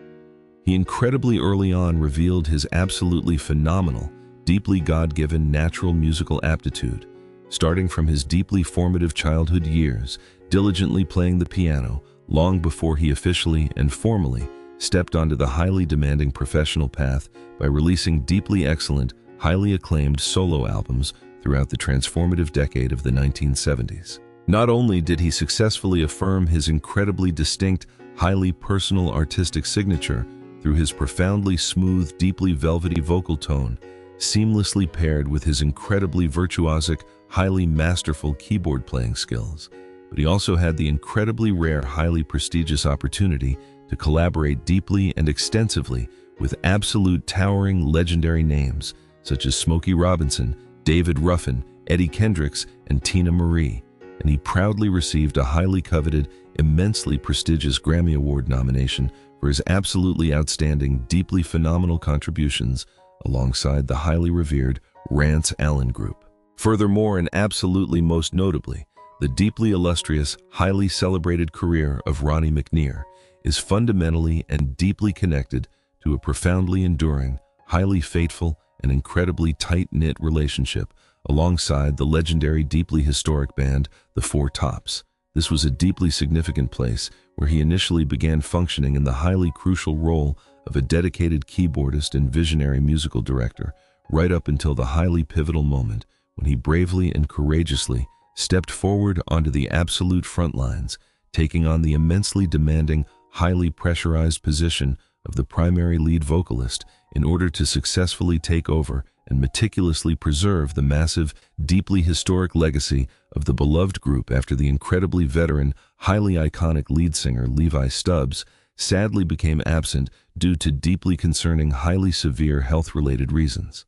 he incredibly early on revealed his absolutely phenomenal, deeply God-given natural musical aptitude, starting from his deeply formative childhood years, diligently playing the piano long before he officially and formally stepped onto the highly demanding professional path by releasing deeply excellent, highly acclaimed solo albums throughout the transformative decade of the 1970s. Not only did he successfully affirm his incredibly distinct, highly personal artistic signature through his profoundly smooth, deeply velvety vocal tone, seamlessly paired with his incredibly virtuosic, highly masterful keyboard playing skills, but he also had the incredibly rare, highly prestigious opportunity to collaborate deeply and extensively with absolute towering legendary names such as Smokey Robinson, David Ruffin, Eddie Kendricks, and Tina Marie, and he proudly received a highly coveted, immensely prestigious Grammy Award nomination for his absolutely outstanding, deeply phenomenal contributions alongside the highly revered Rance Allen Group. Furthermore, and absolutely most notably, the deeply illustrious, highly celebrated career of Ronnie McNair is fundamentally and deeply connected to a profoundly enduring, highly fateful, and incredibly tight-knit relationship alongside the legendary, deeply historic band, the Four Tops. This was a deeply significant place where he initially began functioning in the highly crucial role of a dedicated keyboardist and visionary musical director, right up until the highly pivotal moment when he bravely and courageously stepped forward onto the absolute front lines, taking on the immensely demanding, highly pressurized position of the primary lead vocalist in order to successfully take over and meticulously preserve the massive, deeply historic legacy of the beloved group after the incredibly veteran, highly iconic lead singer Levi Stubbs sadly became absent due to deeply concerning, highly severe health-related reasons.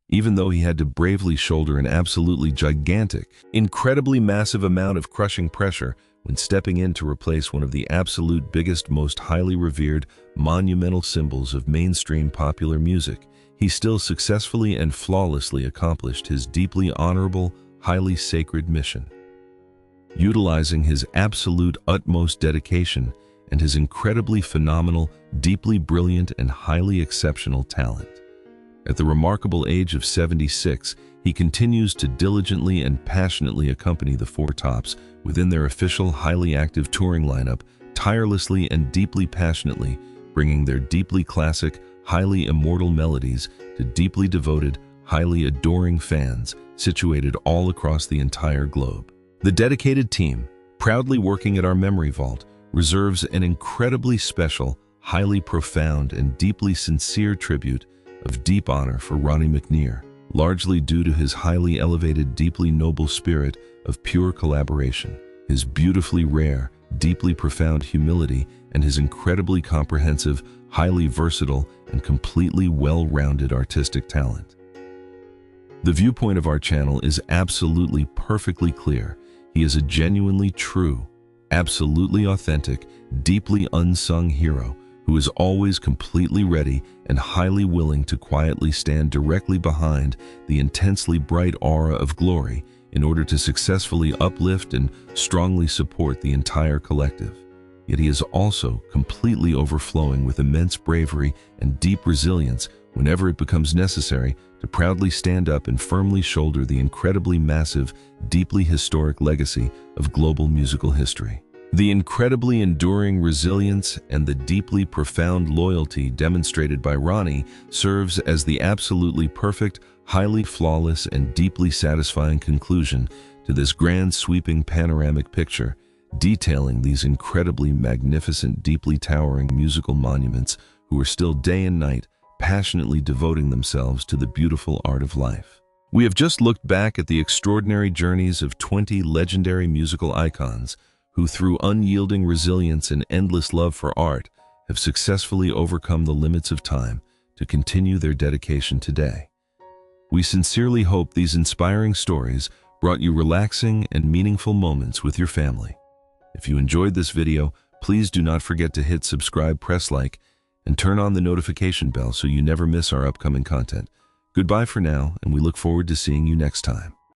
Even though he had to bravely shoulder an absolutely gigantic, incredibly massive amount of crushing pressure when stepping in to replace one of the absolute biggest, most highly revered, monumental symbols of mainstream popular music, he still successfully and flawlessly accomplished his deeply honorable, highly sacred mission. Utilizing his absolute utmost dedication and his incredibly phenomenal, deeply brilliant, and highly exceptional talent. At the remarkable age of 76, he continues to diligently and passionately accompany the Four Tops within their official, highly active touring lineup, tirelessly and deeply passionately bringing their deeply classic, highly immortal melodies to deeply devoted, highly adoring fans situated all across the entire globe. The dedicated team, proudly working at our memory vault, reserves an incredibly special, highly profound, and deeply sincere tribute of deep honor for Ronnie McNear, largely due to his highly elevated, deeply noble spirit of pure collaboration, his beautifully rare, deeply profound humility, and his incredibly comprehensive, highly versatile, and completely well-rounded artistic talent. The viewpoint of our channel is absolutely perfectly clear. He is a genuinely true, absolutely authentic, deeply unsung hero who is always completely ready and highly willing to quietly stand directly behind the intensely bright aura of glory in order to successfully uplift and strongly support the entire collective. Yet he is also completely overflowing with immense bravery and deep resilience whenever it becomes necessary to proudly stand up and firmly shoulder the incredibly massive, deeply historic legacy of global musical history. The incredibly enduring resilience and the deeply profound loyalty demonstrated by Ronnie serves as the absolutely perfect, highly flawless, and deeply satisfying conclusion to this grand sweeping panoramic picture, detailing these incredibly magnificent, deeply towering musical monuments who are still day and night passionately devoting themselves to the beautiful art of life. We have just looked back at the extraordinary journeys of 20 legendary musical icons who, through unyielding resilience and endless love for art, have successfully overcome the limits of time to continue their dedication today. We sincerely hope these inspiring stories brought you relaxing and meaningful moments with your family. If you enjoyed this video, please do not forget to hit subscribe, press like, and turn on the notification bell so you never miss our upcoming content. Goodbye for now, and we look forward to seeing you next time.